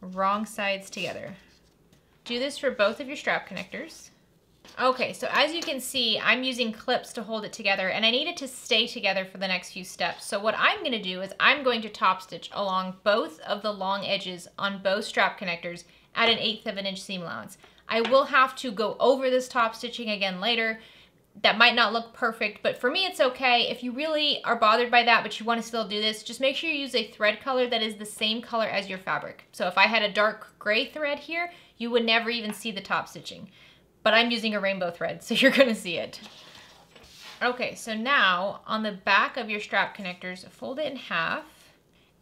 Speaker 1: wrong sides together. Do this for both of your strap connectors. Okay, so as you can see, I'm using clips to hold it together, and I need it to stay together for the next few steps. So what I'm going to do is I'm going to top stitch along both of the long edges on both strap connectors at an 1/8 inch seam allowance. I will have to go over this top stitching again later. That might not look perfect, but for me it's okay. If you really are bothered by that but you want to still do this, just make sure you use a thread color that is the same color as your fabric. So if I had a dark gray thread here, you would never even see the top stitching. But I'm using a rainbow thread, so you're gonna see it. Okay, so now on the back of your strap connectors, fold it in half,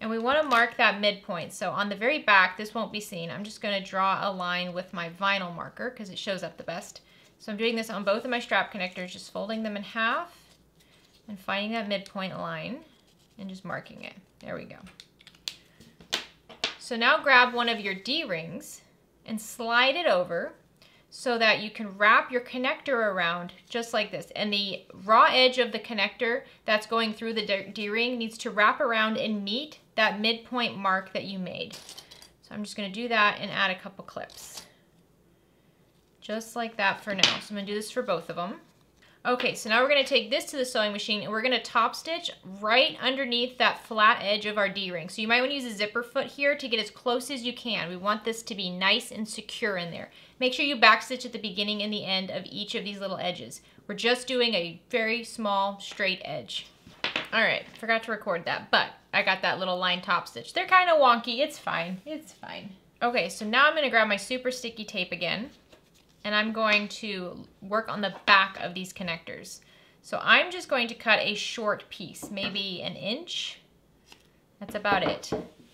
Speaker 1: and we wanna mark that midpoint. So on the very back, this won't be seen. I'm just gonna draw a line with my vinyl marker because it shows up the best. So I'm doing this on both of my strap connectors, just folding them in half and finding that midpoint line and just marking it. There we go. So now grab one of your D-rings and slide it over so that you can wrap your connector around just like this. And the raw edge of the connector that's going through the D-ring needs to wrap around and meet that midpoint mark that you made. So I'm just going to do that and add a couple clips. Just like that for now. So I'm going to do this for both of them. Okay, so now we're going to take this to the sewing machine and we're going to top stitch right underneath that flat edge of our D-ring. So you might want to use a zipper foot here to get as close as you can. We want this to be nice and secure in there. Make sure you backstitch at the beginning and the end of each of these little edges. We're just doing a very small straight edge. All right, forgot to record that, but I got that little line top stitch. They're kind of wonky. It's fine. It's fine. Okay, so now I'm going to grab my super sticky tape again, and I'm going to work on the back of these connectors. So I'm just going to cut a short piece, maybe an inch. That's about it.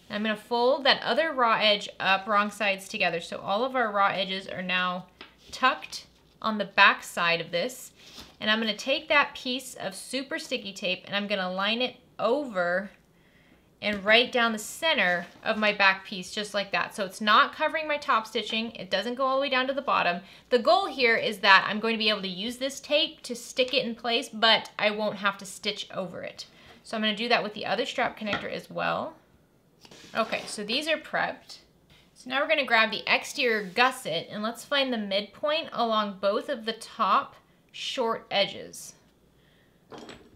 Speaker 1: I'm going to fold that other raw edge up, wrong sides together. So all of our raw edges are now tucked on the back side of this. And I'm going to take that piece of super sticky tape and I'm going to line it over and right down the center of my back piece, just like that. So it's not covering my top stitching. It doesn't go all the way down to the bottom. The goal here is that I'm going to be able to use this tape to stick it in place, but I won't have to stitch over it. So I'm going to do that with the other strap connector as well. Okay, so these are prepped. So now we're going to grab the exterior gusset and let's find the midpoint along both of the top short edges.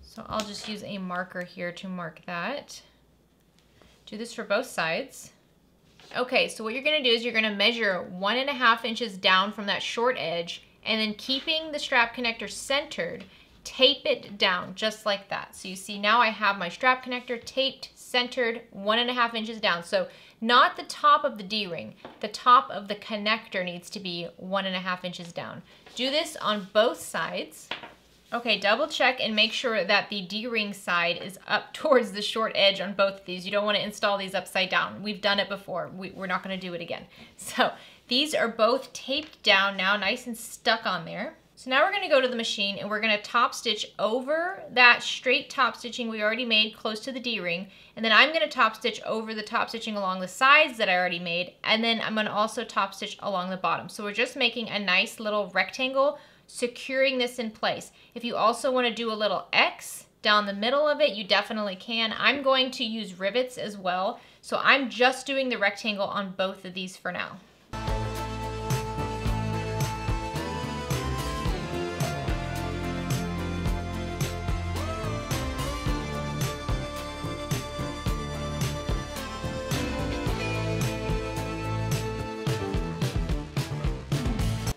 Speaker 1: So I'll just use a marker here to mark that. Do this for both sides. Okay, so what you're going to do is you're going to measure 1.5 inches down from that short edge, and then keeping the strap connector centered, tape it down just like that. So you see now I have my strap connector taped, centered 1.5 inches down. So not the top of the D-ring, the top of the connector needs to be 1.5 inches down. Do this on both sides. Okay, double check and make sure that the D-ring side is up towards the short edge on both of these. You don't want to install these upside down. We've done it before. We're not going to do it again. So these are both taped down now, nice and stuck on there. So now we're going to go to the machine and we're going to top stitch over that straight top stitching we already made close to the D-ring. And then I'm going to top stitch over the top stitching along the sides that I already made. And then I'm going to also top stitch along the bottom. So we're just making a nice little rectangle, securing this in place. If you also want to do a little X down the middle of it, you definitely can. I'm going to use rivets as well. So I'm just doing the rectangle on both of these for now.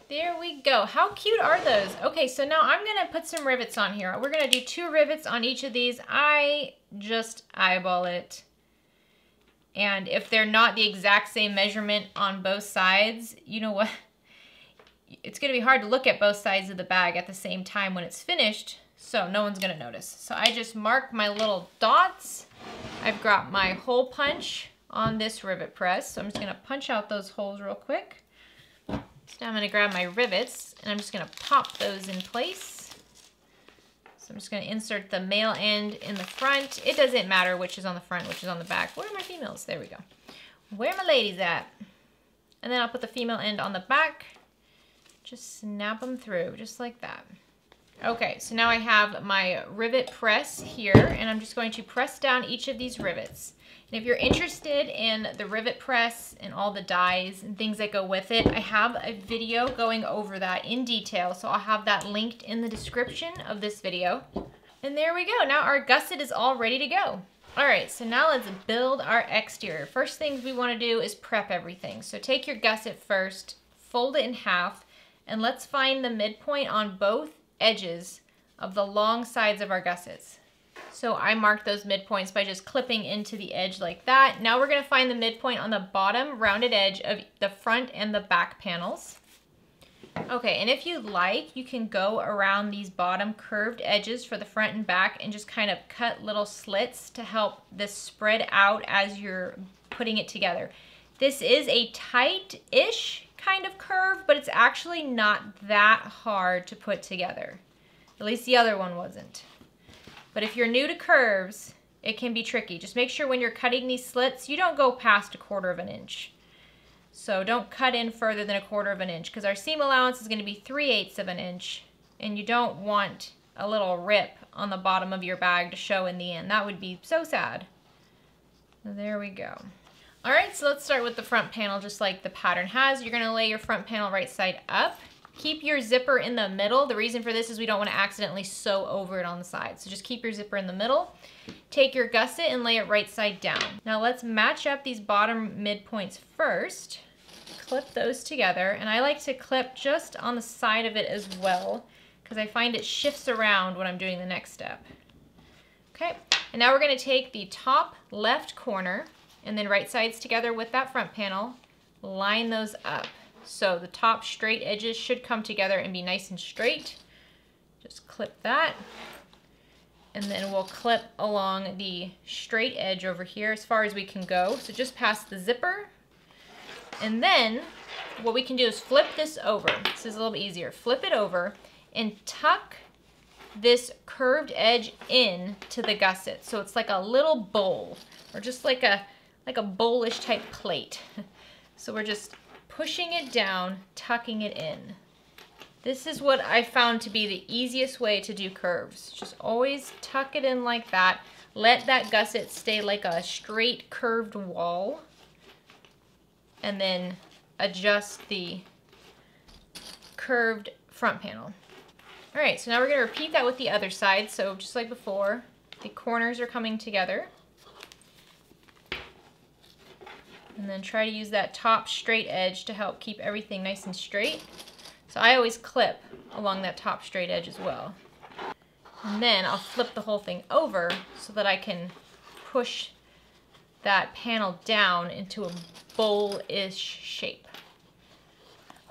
Speaker 1: There we go. How cute are those? Okay, so now I'm gonna put some rivets on here. We're gonna do 2 rivets on each of these. I just eyeball it. And if they're not the exact same measurement on both sides, you know what? It's gonna be hard to look at both sides of the bag at the same time when it's finished, so no one's gonna notice. So I just mark my little dots. I've got my hole punch on this rivet press, so I'm just gonna punch out those holes real quick. So now I'm going to grab my rivets and I'm just going to pop those in place. So I'm just going to insert the male end in the front. It doesn't matter which is on the front, which is on the back. Where are my females? There we go. Where are my ladies at? And then I'll put the female end on the back. Just snap them through, just like that. Okay, so now I have my rivet press here and I'm just going to press down each of these rivets. And if you're interested in the rivet press and all the dies and things that go with it, I have a video going over that in detail. So I'll have that linked in the description of this video. And there we go. Now our gusset is all ready to go. All right, so now let's build our exterior. First things we want to do is prep everything. So take your gusset first, fold it in half, and let's find the midpoint on both edges of the long sides of our gussets. So I marked those midpoints by just clipping into the edge like that. Now we're going to find the midpoint on the bottom rounded edge of the front and the back panels. Okay, and if you'd like, you can go around these bottom curved edges for the front and back and just kind of cut little slits to help this spread out as you're putting it together. This is a tight-ish kind of curve, but it's actually not that hard to put together. At least the other one wasn't. But if you're new to curves, it can be tricky. Just make sure when you're cutting these slits, you don't go past 1/4 of an inch. So don't cut in further than 1/4 of an inch because our seam allowance is going to be 3/8 of an inch. And you don't want a little rip on the bottom of your bag to show in the end. That would be so sad. There we go. All right, so let's start with the front panel just like the pattern has. You're going to lay your front panel right side up. Keep your zipper in the middle. The reason for this is we don't want to accidentally sew over it on the side. So just keep your zipper in the middle. Take your gusset and lay it right side down. Now let's match up these bottom midpoints first. Clip those together. And I like to clip just on the side of it as well because I find it shifts around when I'm doing the next step. Okay, and now we're going to take the top left corner and then right sides together with that front panel. Line those up. So the top straight edges should come together and be nice and straight. Just clip clip that. And then we'll clip along the straight edge over here as far as we can go. So just past the zipper. And then what we can do is flip this over. This is a little bit easier. Flip it over and tuck this curved edge in to the gusset. So it's like a little bowl, or just like a bowlish type plate. So we're just pushing it down, tucking it in. This is what I found to be the easiest way to do curves. Just always tuck it in like that. Let that gusset stay like a straight curved wall. And then adjust the curved front panel. All right, so now we're gonna repeat that with the other side. So just like before, the corners are coming together. And then try to use that top straight edge to help keep everything nice and straight. So I always clip along that top straight edge as well. And then I'll flip the whole thing over so that I can push that panel down into a bowl-ish shape.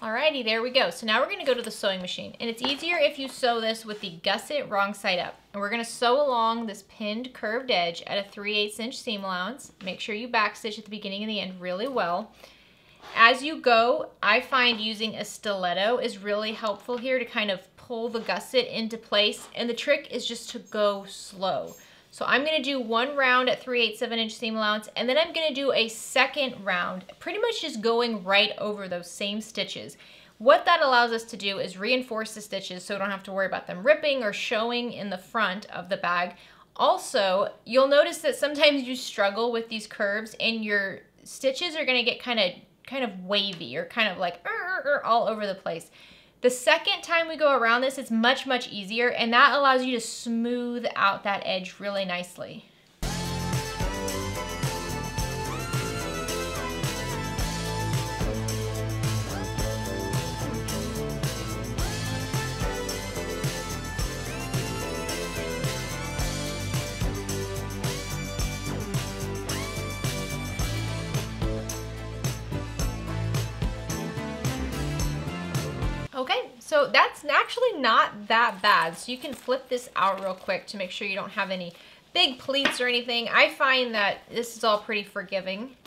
Speaker 1: Alrighty, there we go. So now we're gonna go to the sewing machine. And it's easier if you sew this with the gusset wrong side up. And we're gonna sew along this pinned curved edge at a 3/8 inch seam allowance. Make sure you backstitch at the beginning and the end really well. As you go, I find using a stiletto is really helpful here to kind of pull the gusset into place. And the trick is just to go slow. So I'm gonna do one round at 3/8 of an inch seam allowance, and then I'm gonna do a second round, pretty much just going right over those same stitches. What that allows us to do is reinforce the stitches so we don't have to worry about them ripping or showing in the front of the bag. Also, you'll notice that sometimes you struggle with these curves and your stitches are gonna get kind of wavy or kind of like all over the place. The second time we go around this, it's much, much easier, and that allows you to smooth out that edge really nicely. Okay, so that's actually not that bad. So you can flip this out real quick to make sure you don't have any big pleats or anything. I find that this is all pretty forgiving.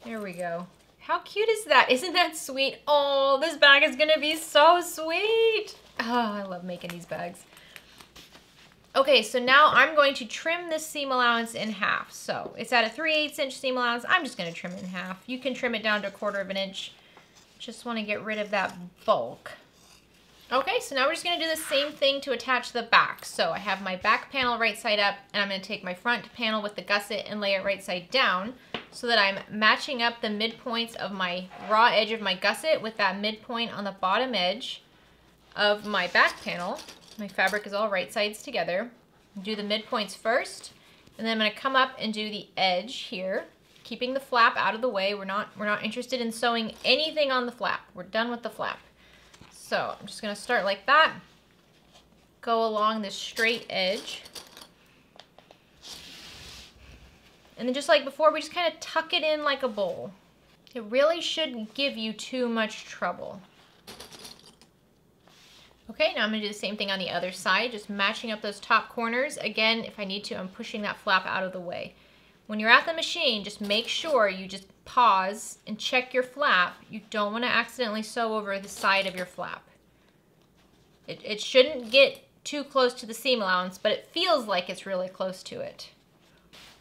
Speaker 1: There we go. How cute is that? Isn't that sweet? Oh, this bag is gonna be so sweet. Oh, I love making these bags. Okay, so now I'm going to trim this seam allowance in half. So it's at a 3/8 inch seam allowance. I'm just gonna trim it in half. You can trim it down to a 1/4 of an inch. Just want to get rid of that bulk. Okay, so now we're just going to do the same thing to attach the back. So I have my back panel right side up, and I'm going to take my front panel with the gusset and lay it right side down so that I'm matching up the midpoints of my raw edge of my gusset with that midpoint on the bottom edge of my back panel. My fabric is all right sides together. Do the midpoints first, and then I'm going to come up and do the edge here, keeping the flap out of the way. We're not interested in sewing anything on the flap. We're done with the flap. So I'm just gonna start like that. Go along this straight edge. And then just like before, we just kind of tuck it in like a bowl. It really shouldn't give you too much trouble. Okay, now I'm gonna do the same thing on the other side, just matching up those top corners. Again, if I need to, I'm pushing that flap out of the way. When you're at the machine, just make sure you just pause and check your flap. You don't want to accidentally sew over the side of your flap. It shouldn't get too close to the seam allowance, but it feels like it's really close to it.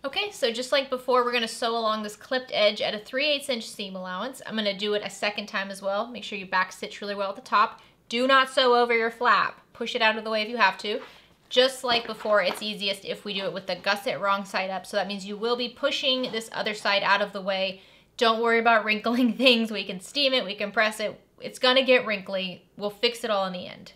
Speaker 1: Okay, so just like before, we're going to sew along this clipped edge at a 3/8 inch seam allowance. I'm going to do it a second time as well. Make sure you back stitch really well at the top. Do not sew over your flap. Push it out of the way if you have to. Just like before, it's easiest if we do it with the gusset wrong side up. So that means you will be pushing this other side out of the way. Don't worry about wrinkling things. We can steam it, we can press it. It's gonna get wrinkly. We'll fix it all in the end.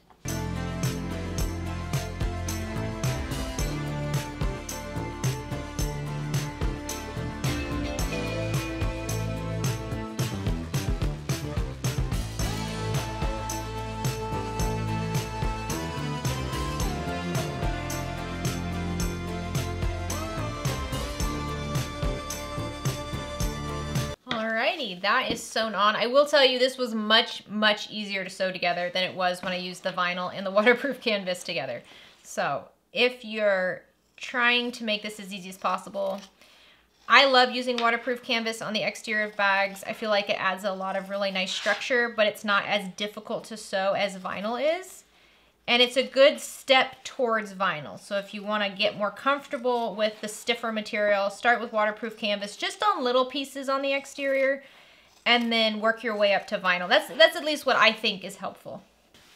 Speaker 1: that is sewn on. I will tell you this was much, much easier to sew together than it was when I used the vinyl and the waterproof canvas together. So if you're trying to make this as easy as possible, I love using waterproof canvas on the exterior of bags. I feel like it adds a lot of really nice structure, but it's not as difficult to sew as vinyl is. And it's a good step towards vinyl. So if you want to get more comfortable with the stiffer material, start with waterproof canvas just on little pieces on the exterior and then work your way up to vinyl. That's at least what I think is helpful.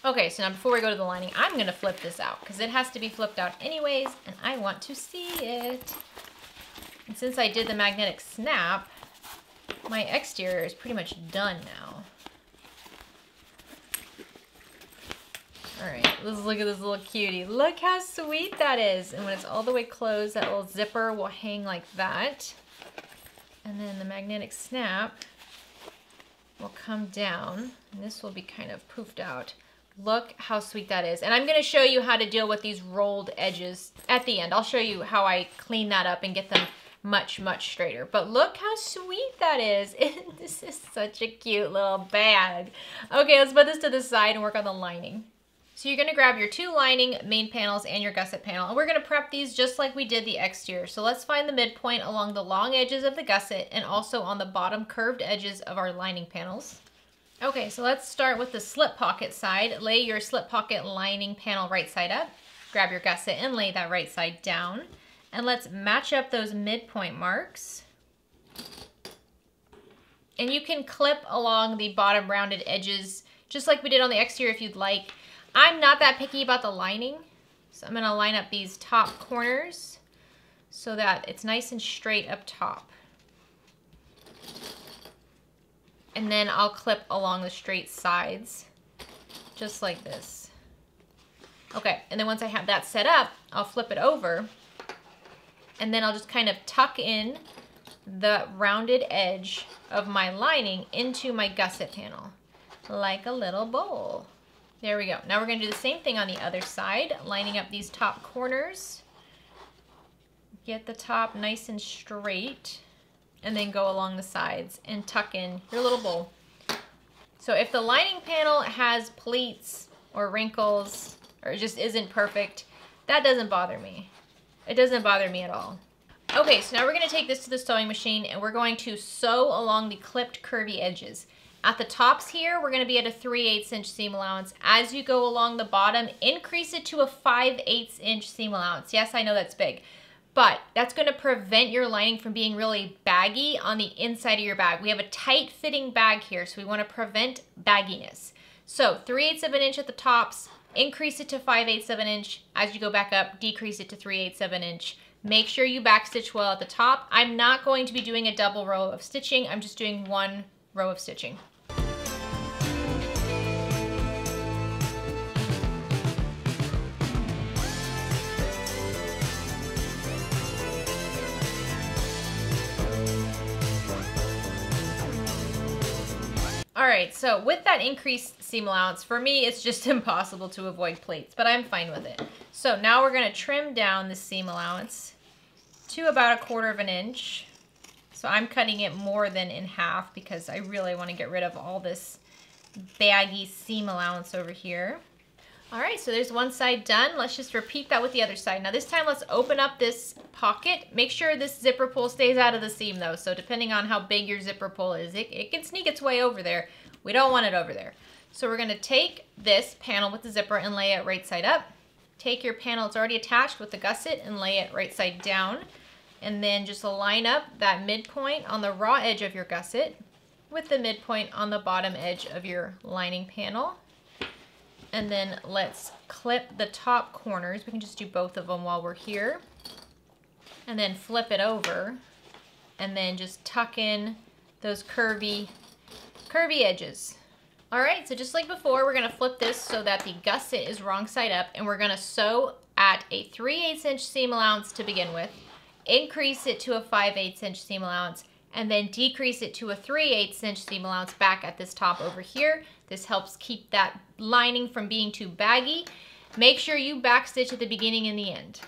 Speaker 1: Okay, so now before we go to the lining, I'm going to flip this out because it has to be flipped out anyways and I want to see it. And since I did the magnetic snap, my exterior is pretty much done now. All right, let's look at this little cutie. Look how sweet that is. And when it's all the way closed, that little zipper will hang like that. And then the magnetic snap will come down. And this will be kind of poofed out. Look how sweet that is. And I'm gonna show you how to deal with these rolled edges at the end. I'll show you how I clean that up and get them much, much straighter. But look how sweet that is. This is such a cute little bag. Okay, let's put this to the side and work on the lining. So you're gonna grab your 2 lining main panels and your gusset panel, and we're gonna prep these just like we did the exterior. So let's find the midpoint along the long edges of the gusset and also on the bottom curved edges of our lining panels. Okay, so let's start with the slip pocket side. Lay your slip pocket lining panel right side up. Grab your gusset and lay that right side down. And let's match up those midpoint marks. And you can clip along the bottom rounded edges just like we did on the exterior if you'd like. I'm not that picky about the lining, so I'm gonna line up these top corners so that it's nice and straight up top. And then I'll clip along the straight sides, just like this. Okay, and then once I have that set up, I'll flip it over, and then I'll just kind of tuck in the rounded edge of my lining into my gusset panel, like a little bowl. There we go. Now we're going to do the same thing on the other side, lining up these top corners. Get the top nice and straight, and then go along the sides and tuck in your little bowl. So if the lining panel has pleats or wrinkles or it just isn't perfect, that doesn't bother me. It doesn't bother me at all. Okay, so now we're going to take this to the sewing machine and we're going to sew along the clipped curvy edges. At the tops here, we're going to be at a 3/8 inch seam allowance. As you go along the bottom, increase it to a 5/8 inch seam allowance. Yes, I know that's big, but that's going to prevent your lining from being really baggy on the inside of your bag. We have a tight fitting bag here, so we want to prevent bagginess. So 3/8 of an inch at the tops, increase it to 5/8 of an inch. As you go back up, decrease it to 3/8 of an inch. Make sure you backstitch well at the top. I'm not going to be doing a double row of stitching. I'm just doing 1 row of stitching. All right, so with that increased seam allowance, for me, it's just impossible to avoid plates, but I'm fine with it. So now we're gonna trim down the seam allowance to about 1/4 of an inch. So I'm cutting it more than in half because I really wanna get rid of all this baggy seam allowance over here. All right, so there's one side done. Let's just repeat that with the other side. Now this time, let's open up this pocket. Make sure this zipper pull stays out of the seam though. So depending on how big your zipper pull is, it can sneak its way over there. We don't want it over there. So we're gonna take this panel with the zipper and lay it right side up. Take your panel, it's already attached with the gusset, and lay it right side down. And then just line up that midpoint on the raw edge of your gusset with the midpoint on the bottom edge of your lining panel. And then let's clip the top corners. We can just do both of them while we're here. And then flip it over. And then just tuck in those curvy edges. All right, so just like before, we're gonna flip this so that the gusset is wrong side up, and we're gonna sew at a 3/8 inch seam allowance to begin with, increase it to a 5/8 inch seam allowance, and then decrease it to a 3/8 inch seam allowance back at this top over here. This helps keep that lining from being too baggy. Make sure you backstitch at the beginning and the end.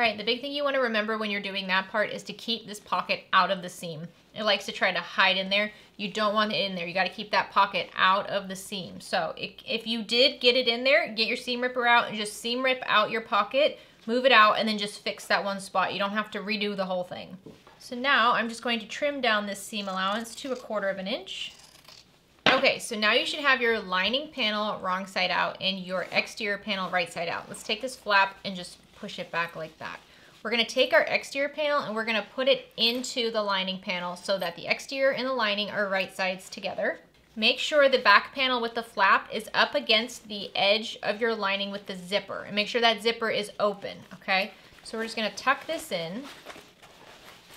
Speaker 1: right, the big thing you want to remember when you're doing that part is to keep this pocket out of the seam. It likes to try to hide in there. You don't want it in there. You got to keep that pocket out of the seam. So if you did get it in there, get your seam ripper out and just seam rip out your pocket, move it out, and then just fix that one spot. You don't have to redo the whole thing. So now I'm just going to trim down this seam allowance to 1/4 inch. Okay, so now you should have your lining panel wrong side out and your exterior panel right side out. Let's take this flap and just push it back like that. We're gonna take our exterior panel and we're gonna put it into the lining panel so that the exterior and the lining are right sides together. Make sure the back panel with the flap is up against the edge of your lining with the zipper, and make sure that zipper is open, okay? So we're just gonna tuck this in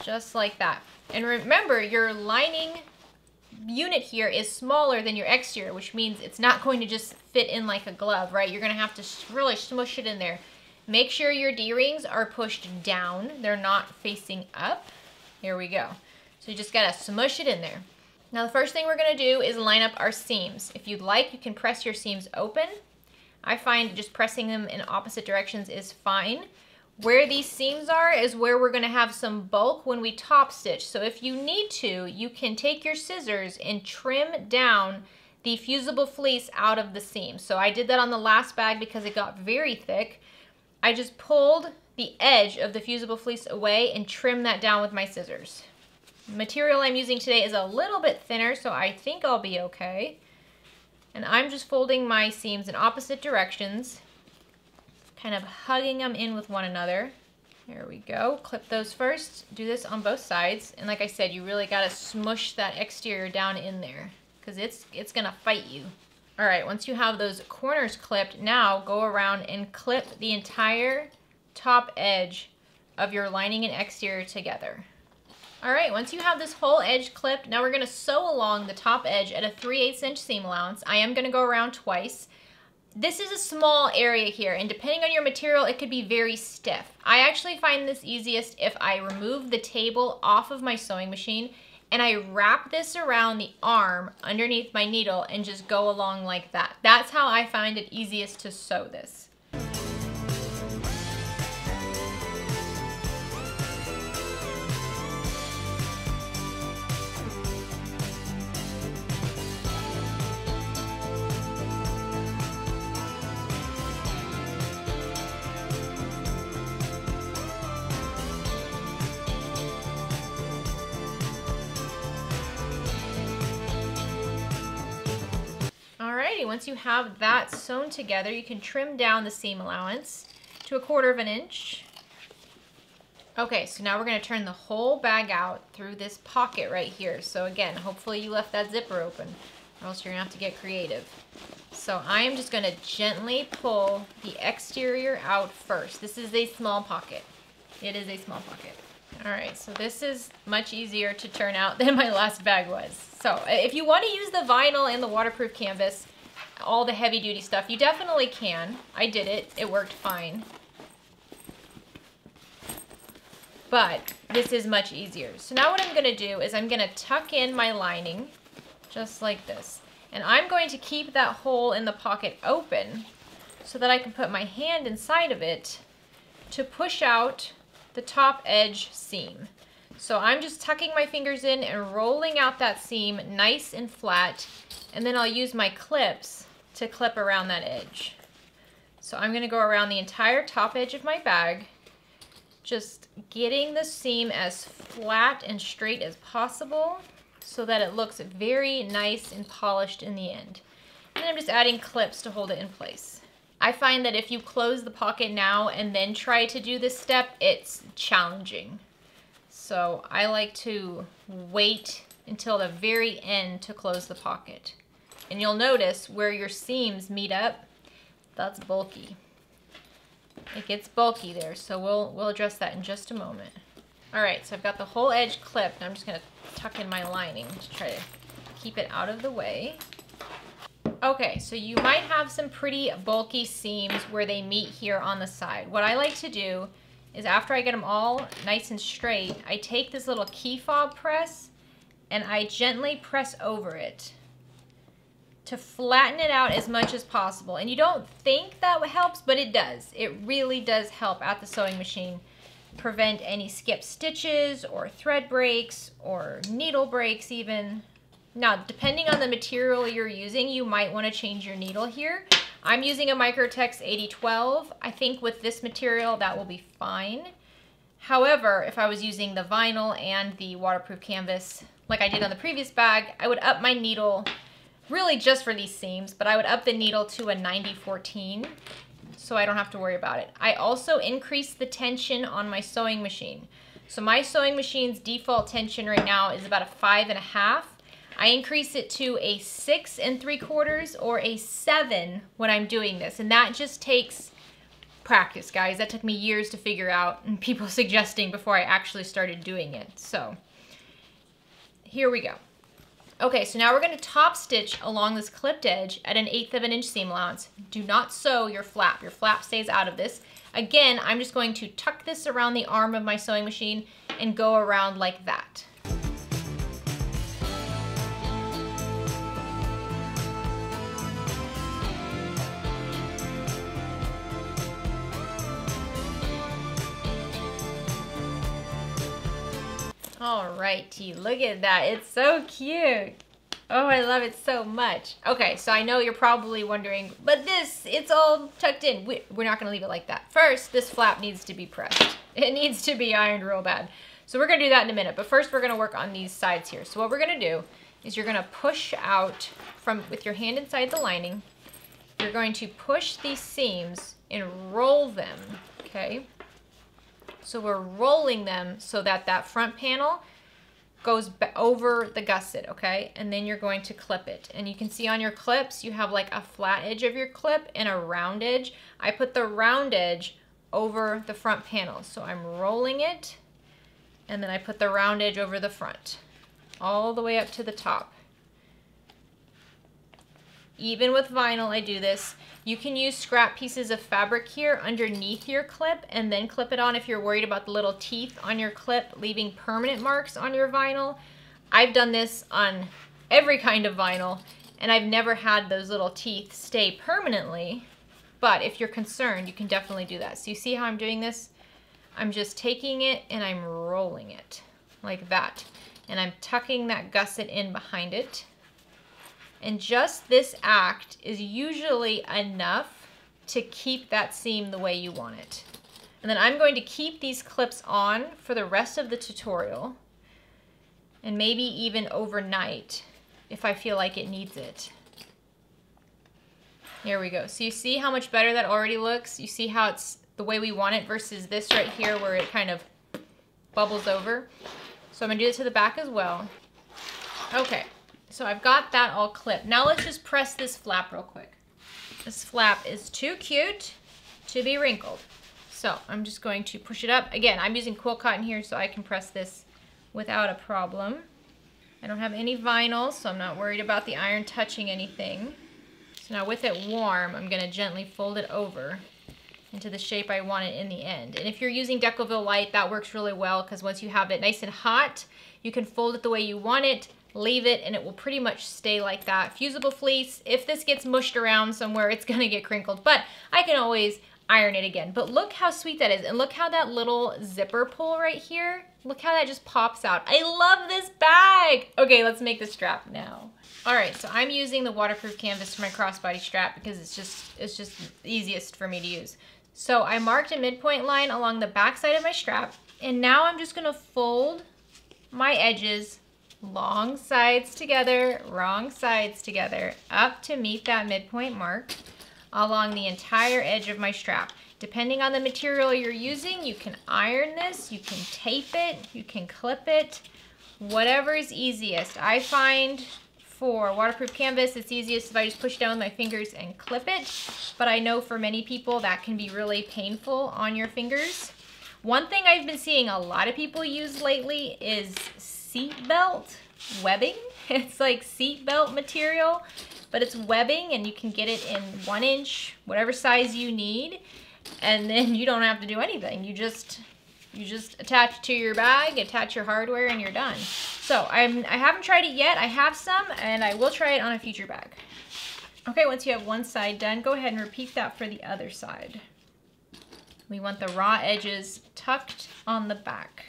Speaker 1: just like that. And remember, your lining unit here is smaller than your exterior, which means it's not going to just fit in like a glove, right? You're gonna have to really smush it in there. Make sure your D-rings are pushed down. They're not facing up. Here we go. So you just gotta smush it in there. Now the first thing we're gonna do is line up our seams. If you'd like, you can press your seams open. I find just pressing them in opposite directions is fine. Where these seams are is where we're gonna have some bulk when we top stitch. So if you need to, you can take your scissors and trim down the fusible fleece out of the seam. So I did that on the last bag because it got very thick. I just pulled the edge of the fusible fleece away and trimmed that down with my scissors. The material I'm using today is a little bit thinner, so I think I'll be okay. And I'm just folding my seams in opposite directions, kind of hugging them in with one another. There we go. Clip those first. Do this on both sides. And like I said, you really got to smush that exterior down in there because it's going to fight you. All right, once you have those corners clipped, now go around and clip the entire top edge of your lining and exterior together. All right, once you have this whole edge clipped, now we're gonna sew along the top edge at a 3/8 inch seam allowance. I am gonna go around twice. This is a small area here, and depending on your material, it could be very stiff. I actually find this easiest if I remove the table off of my sewing machine and I wrap this around the arm underneath my needle and just go along like that. That's how I find it easiest to sew this. Alrighty, once you have that sewn together, you can trim down the seam allowance to a 1/4 inch. Okay, so now we're going to turn the whole bag out through this pocket right here. So again, hopefully you left that zipper open, or else you're going to have to get creative. So I am just going to gently pull the exterior out first. This is a small pocket. It is a small pocket. Alright, so this is much easier to turn out than my last bag was. So if you want to use the vinyl and the waterproof canvas, all the heavy duty stuff, you definitely can. I did it. It worked fine. But this is much easier. So now what I'm going to do is I'm going to tuck in my lining just like this. And I'm going to keep that hole in the pocket open so that I can put my hand inside of it to push out the top edge seam. So I'm just tucking my fingers in and rolling out that seam nice and flat, and then I'll use my clips to clip around that edge. So I'm going to go around the entire top edge of my bag, just getting the seam as flat and straight as possible so that it looks very nice and polished in the end. And then I'm just adding clips to hold it in place. I find that if you close the pocket now and then try to do this step, it's challenging. So I like to wait until the very end to close the pocket. And you'll notice where your seams meet up, that's bulky. It gets bulky there, so we'll address that in just a moment. All right, so I've got the whole edge clipped, and I'm just gonna tuck in my lining to try to keep it out of the way. Okay, so you might have some pretty bulky seams where they meet here on the side. What I like to do is after I get them all nice and straight, I take this little key fob press and I gently press over it to flatten it out as much as possible. And you don't think that helps, but it does. It really does help at the sewing machine prevent any skip stitches or thread breaks or needle breaks even. Now, depending on the material you're using, you might want to change your needle here. I'm using a Microtex 8012. I think with this material that will be fine. However, if I was using the vinyl and the waterproof canvas like I did on the previous bag, I would up my needle really just for these seams, but I would up the needle to a 90-14 so I don't have to worry about it. I also increased the tension on my sewing machine. So my sewing machine's default tension right now is about a 5.5. I increase it to a 6 3/4 or a 7 when I'm doing this. And that just takes practice, guys. That took me years to figure out and people suggesting before I actually started doing it. So here we go. Okay, so now we're going to top stitch along this clipped edge at an 1/8 of an inch seam allowance. Do not sew your flap. Your flap stays out of this. Again, I'm just going to tuck this around the arm of my sewing machine and go around like that. Alrighty, look at that. It's so cute. Oh, I love it so much. Okay, so I know you're probably wondering, but it's all tucked in. We're not gonna leave it like that. First, this flap needs to be pressed. It needs to be ironed real bad. So we're gonna do that in a minute, but first we're gonna work on these sides here. So what we're gonna do is you're gonna push out with your hand inside the lining. You're going to push these seams and roll them, okay? So we're rolling them so that that front panel goes over the gusset, okay? And then you're going to clip it. And you can see on your clips, you have like a flat edge of your clip and a round edge. I put the round edge over the front panel. So I'm rolling it, and then I put the round edge over the front, all the way up to the top. Even with vinyl, I do this. You can use scrap pieces of fabric here underneath your clip and then clip it on if you're worried about the little teeth on your clip leaving permanent marks on your vinyl. I've done this on every kind of vinyl and I've never had those little teeth stay permanently, but if you're concerned, you can definitely do that. So you see how I'm doing this? I'm just taking it and I'm rolling it like that. And I'm tucking that gusset in behind it. And just this act is usually enough to keep that seam the way you want it. And then I'm going to keep these clips on for the rest of the tutorial and maybe even overnight if I feel like it needs it. There we go. So you see how much better that already looks? You see how it's the way we want it versus this right here where it kind of bubbles over. So I'm going to do it to the back as well. Okay. So I've got that all clipped. Now let's just press this flap real quick. This flap is too cute to be wrinkled. So I'm just going to push it up. Again, I'm using quilt cotton here so I can press this without a problem. I don't have any vinyl, so I'm not worried about the iron touching anything. So now with it warm, I'm going to gently fold it over into the shape I want it in the end. And if you're using Decovil Light, that works really well because once you have it nice and hot, you can fold it the way you want it, leave it, and it will pretty much stay like that. Fusible fleece, if this gets mushed around somewhere, it's gonna get crinkled, but I can always iron it again. But look how sweet that is, and look how that little zipper pull right here, look how that just pops out. I love this bag. Okay, let's make the strap now. All right, so I'm using the waterproof canvas for my crossbody strap because it's just easiest for me to use. So I marked a midpoint line along the back side of my strap, and now I'm just gonna fold my edges long sides together, wrong sides together, up to meet that midpoint mark along the entire edge of my strap. Depending on the material you're using, you can iron this, you can tape it, you can clip it, whatever is easiest. I find for waterproof canvas, it's easiest if I just push down with my fingers and clip it, but I know for many people that can be really painful on your fingers. One thing I've been seeing a lot of people use lately is seat belt webbing. It's like seat belt material, but it's webbing and you can get it in 1 inch, whatever size you need, and then you don't have to do anything. You just attach it to your bag, attach your hardware, and you're done. So I haven't tried it yet. I have some and I will try it on a future bag. Okay, once you have one side done, go ahead and repeat that for the other side. We want the raw edges tucked on the back.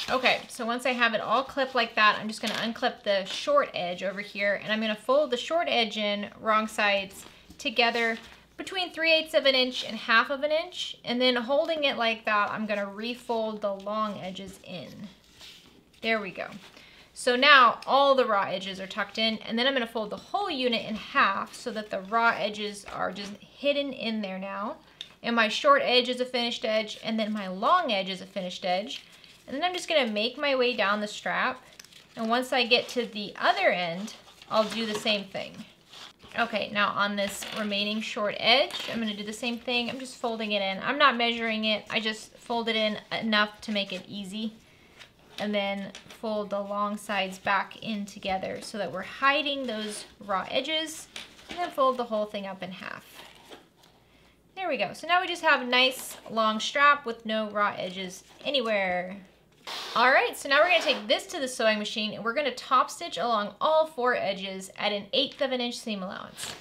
Speaker 1: Okay, so once I have it all clipped like that, I'm just gonna unclip the short edge over here, and I'm gonna fold the short edge in, wrong sides, together between 3/8 of an inch and 1/2 of an inch, and then holding it like that, I'm gonna refold the long edges in. There we go. So now all the raw edges are tucked in, and then I'm gonna fold the whole unit in half so that the raw edges are just hidden in there now. And my short edge is a finished edge, and then my long edge is a finished edge. And then I'm just gonna make my way down the strap. And once I get to the other end, I'll do the same thing. Okay, now on this remaining short edge, I'm gonna do the same thing. I'm just folding it in. I'm not measuring it. I just fold it in enough to make it easy. And then fold the long sides back in together so that we're hiding those raw edges. And then fold the whole thing up in half. There we go. So now we just have a nice long strap with no raw edges anywhere. All right, so now we're gonna take this to the sewing machine and we're gonna top stitch along all 4 edges at an 1/8 of an inch seam allowance.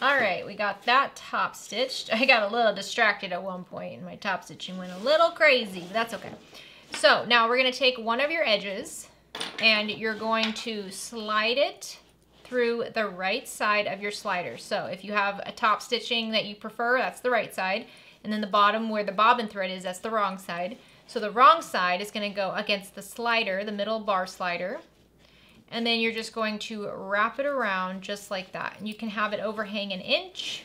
Speaker 1: All right, we got that top stitched. I got a little distracted at one point and my top stitching went a little crazy, but that's okay. So now we're gonna take one of your edges and you're going to slide it through the right side of your slider. So if you have a top stitching that you prefer, that's the right side. And then the bottom where the bobbin thread is, that's the wrong side. So the wrong side is gonna go against the slider, the middle bar slider. And then you're just going to wrap it around just like that. And you can have it overhang an inch,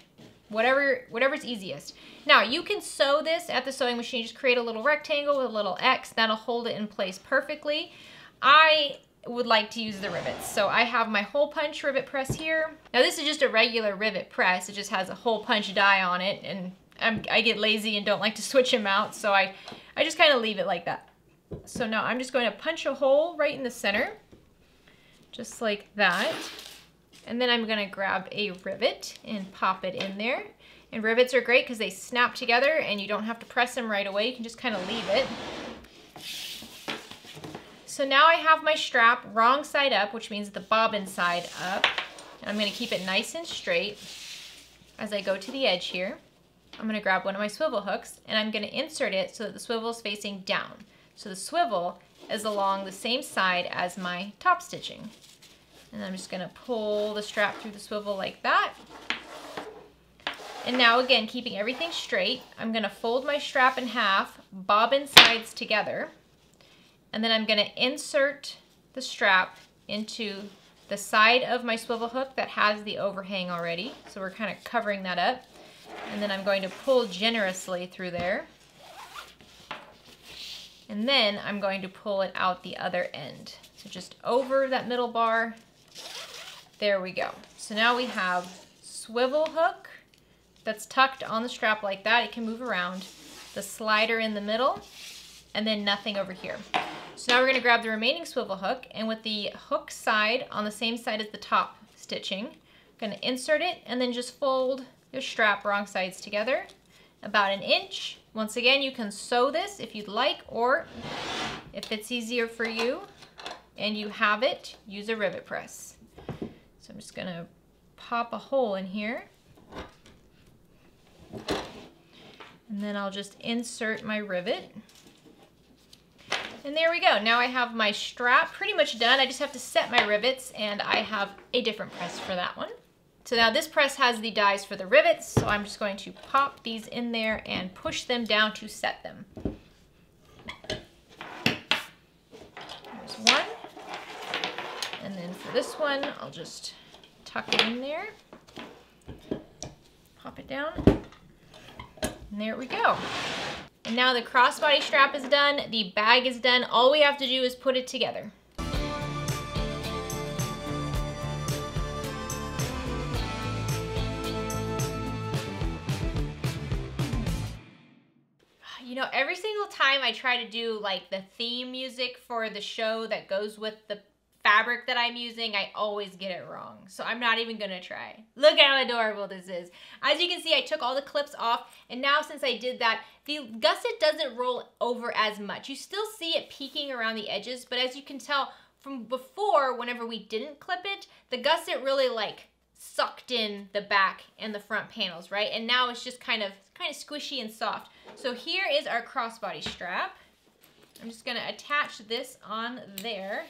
Speaker 1: whatever's easiest. Now you can sew this at the sewing machine, just create a little rectangle with a little X, that'll hold it in place perfectly. I would like to use the rivets. So I have my hole punch rivet press here. Now this is just a regular rivet press, it just has a hole punch die on it, and I get lazy and don't like to switch them out, so I just kind of leave it like that. So now I'm just going to punch a hole right in the center. Just like that. And then I'm gonna grab a rivet and pop it in there. And rivets are great because they snap together and you don't have to press them right away. You can just kind of leave it. So now I have my strap wrong side up, which means the bobbin side up. And I'm gonna keep it nice and straight as I go to the edge here. I'm gonna grab one of my swivel hooks and I'm gonna insert it so that the swivel is facing down. So the swivel is along the same side as my top stitching. And I'm just gonna pull the strap through the swivel like that. And now again, keeping everything straight, I'm gonna fold my strap in half, bobbin sides together, and then I'm gonna insert the strap into the side of my swivel hook that has the overhang already. So we're kind of covering that up. And then I'm going to pull generously through there. And then I'm going to pull it out the other end. So just over that middle bar. There we go. So now we have swivel hook that's tucked on the strap like that. It can move around. The slider in the middle, and then nothing over here. So now we're going to grab the remaining swivel hook, and with the hook side on the same side as the top stitching, I'm going to insert it and then just fold your strap wrong sides together about an inch. Once again, you can sew this if you'd like, or if it's easier for you and you have it, use a rivet press. So I'm just going to pop a hole in here. And then I'll just insert my rivet. And there we go. Now I have my strap pretty much done. I just have to set my rivets, and I have a different press for that one. So now this press has the dies for the rivets, so I'm just going to pop these in there and push them down to set them. There's one. And then for this one, I'll just tuck it in there. Pop it down. And there we go. And now the crossbody strap is done, the bag is done. All we have to do is put it together. You know, every single time I try to do like the theme music for the show that goes with the fabric that I'm using, I always get it wrong. So I'm not even gonna try. Look how adorable this is. As you can see, I took all the clips off, and now since I did that, the gusset doesn't roll over as much. You still see it peeking around the edges, but as you can tell from before, whenever we didn't clip it, the gusset really like sucked in the back and the front panels, right? And now it's just kind of squishy and soft. So here is our crossbody strap. I'm just gonna attach this on there.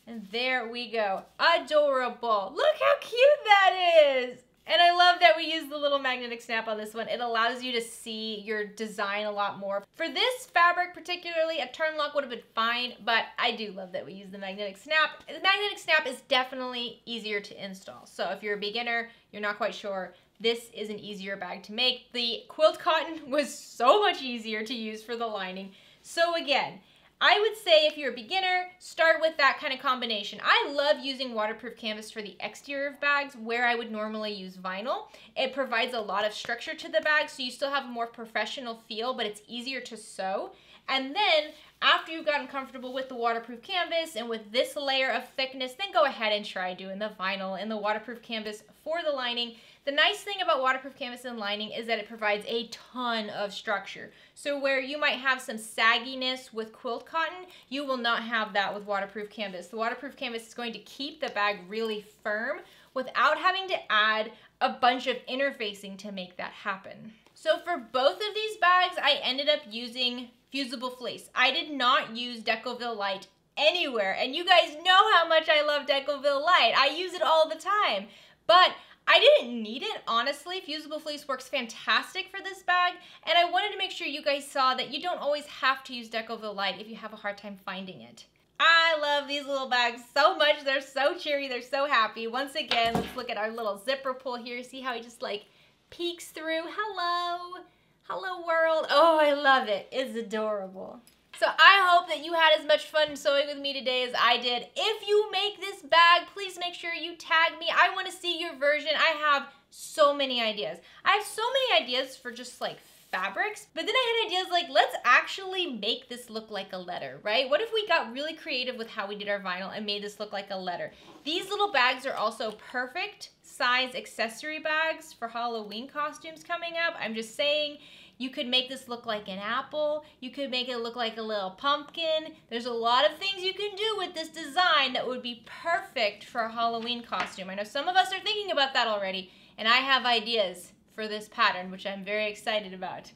Speaker 1: And there we go. Adorable. Look how cute that is. And I love that we use the little magnetic snap on this one. It allows you to see your design a lot more. For this fabric particularly, a turn lock would have been fine, but I do love that we use the magnetic snap. The magnetic snap is definitely easier to install. So if you're a beginner, you're not quite sure, this is an easier bag to make. The quilt cotton was so much easier to use for the lining. So again, I would say if you're a beginner, start with that kind of combination. I love using waterproof canvas for the exterior of bags where I would normally use vinyl. It provides a lot of structure to the bag, so you still have a more professional feel, but it's easier to sew. And then after you've gotten comfortable with the waterproof canvas and with this layer of thickness, then go ahead and try doing the vinyl and the waterproof canvas for the lining. The nice thing about waterproof canvas and lining is that it provides a ton of structure. So where you might have some sagginess with quilt cotton, you will not have that with waterproof canvas. The waterproof canvas is going to keep the bag really firm without having to add a bunch of interfacing to make that happen. So for both of these bags, I ended up using fusible fleece. I did not use Decoville Light anywhere, and you guys know how much I love Decoville Light. I use it all the time, but I didn't need it, honestly. Fusible fleece works fantastic for this bag, and I wanted to make sure you guys saw that you don't always have to use Decoville Light if you have a hard time finding it. I love these little bags so much. They're so cheery, they're so happy. Once again, let's look at our little zipper pull here. See how it just like peeks through. Hello, hello world. Oh, I love it. It's adorable. So I hope that you had as much fun sewing with me today as I did. If you make this bag, please make sure you tag me. I want to see your version. I have so many ideas. I have so many ideas for just like fabrics, but then I had ideas like, let's actually make this look like a letter, right? What if we got really creative with how we did our vinyl and made this look like a letter? These little bags are also perfect size accessory bags for Halloween costumes coming up. I'm just saying, you could make this look like an apple. You could make it look like a little pumpkin. There's a lot of things you can do with this design that would be perfect for a Halloween costume. I know some of us are thinking about that already, and I have ideas for this pattern, which I'm very excited about.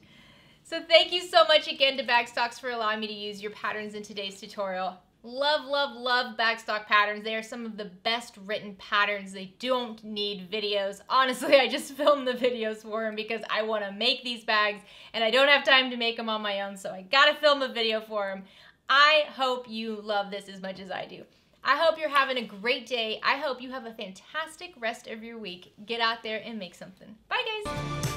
Speaker 1: So thank you so much again to Bagstocks for allowing me to use your patterns in today's tutorial. Love, love, love Bagstock patterns. They are some of the best written patterns. They don't need videos. Honestly, I just filmed the videos for them because I want to make these bags and I don't have time to make them on my own, so I gotta film a video for them. I hope you love this as much as I do. I hope you're having a great day. I hope you have a fantastic rest of your week. Get out there and make something. Bye, guys.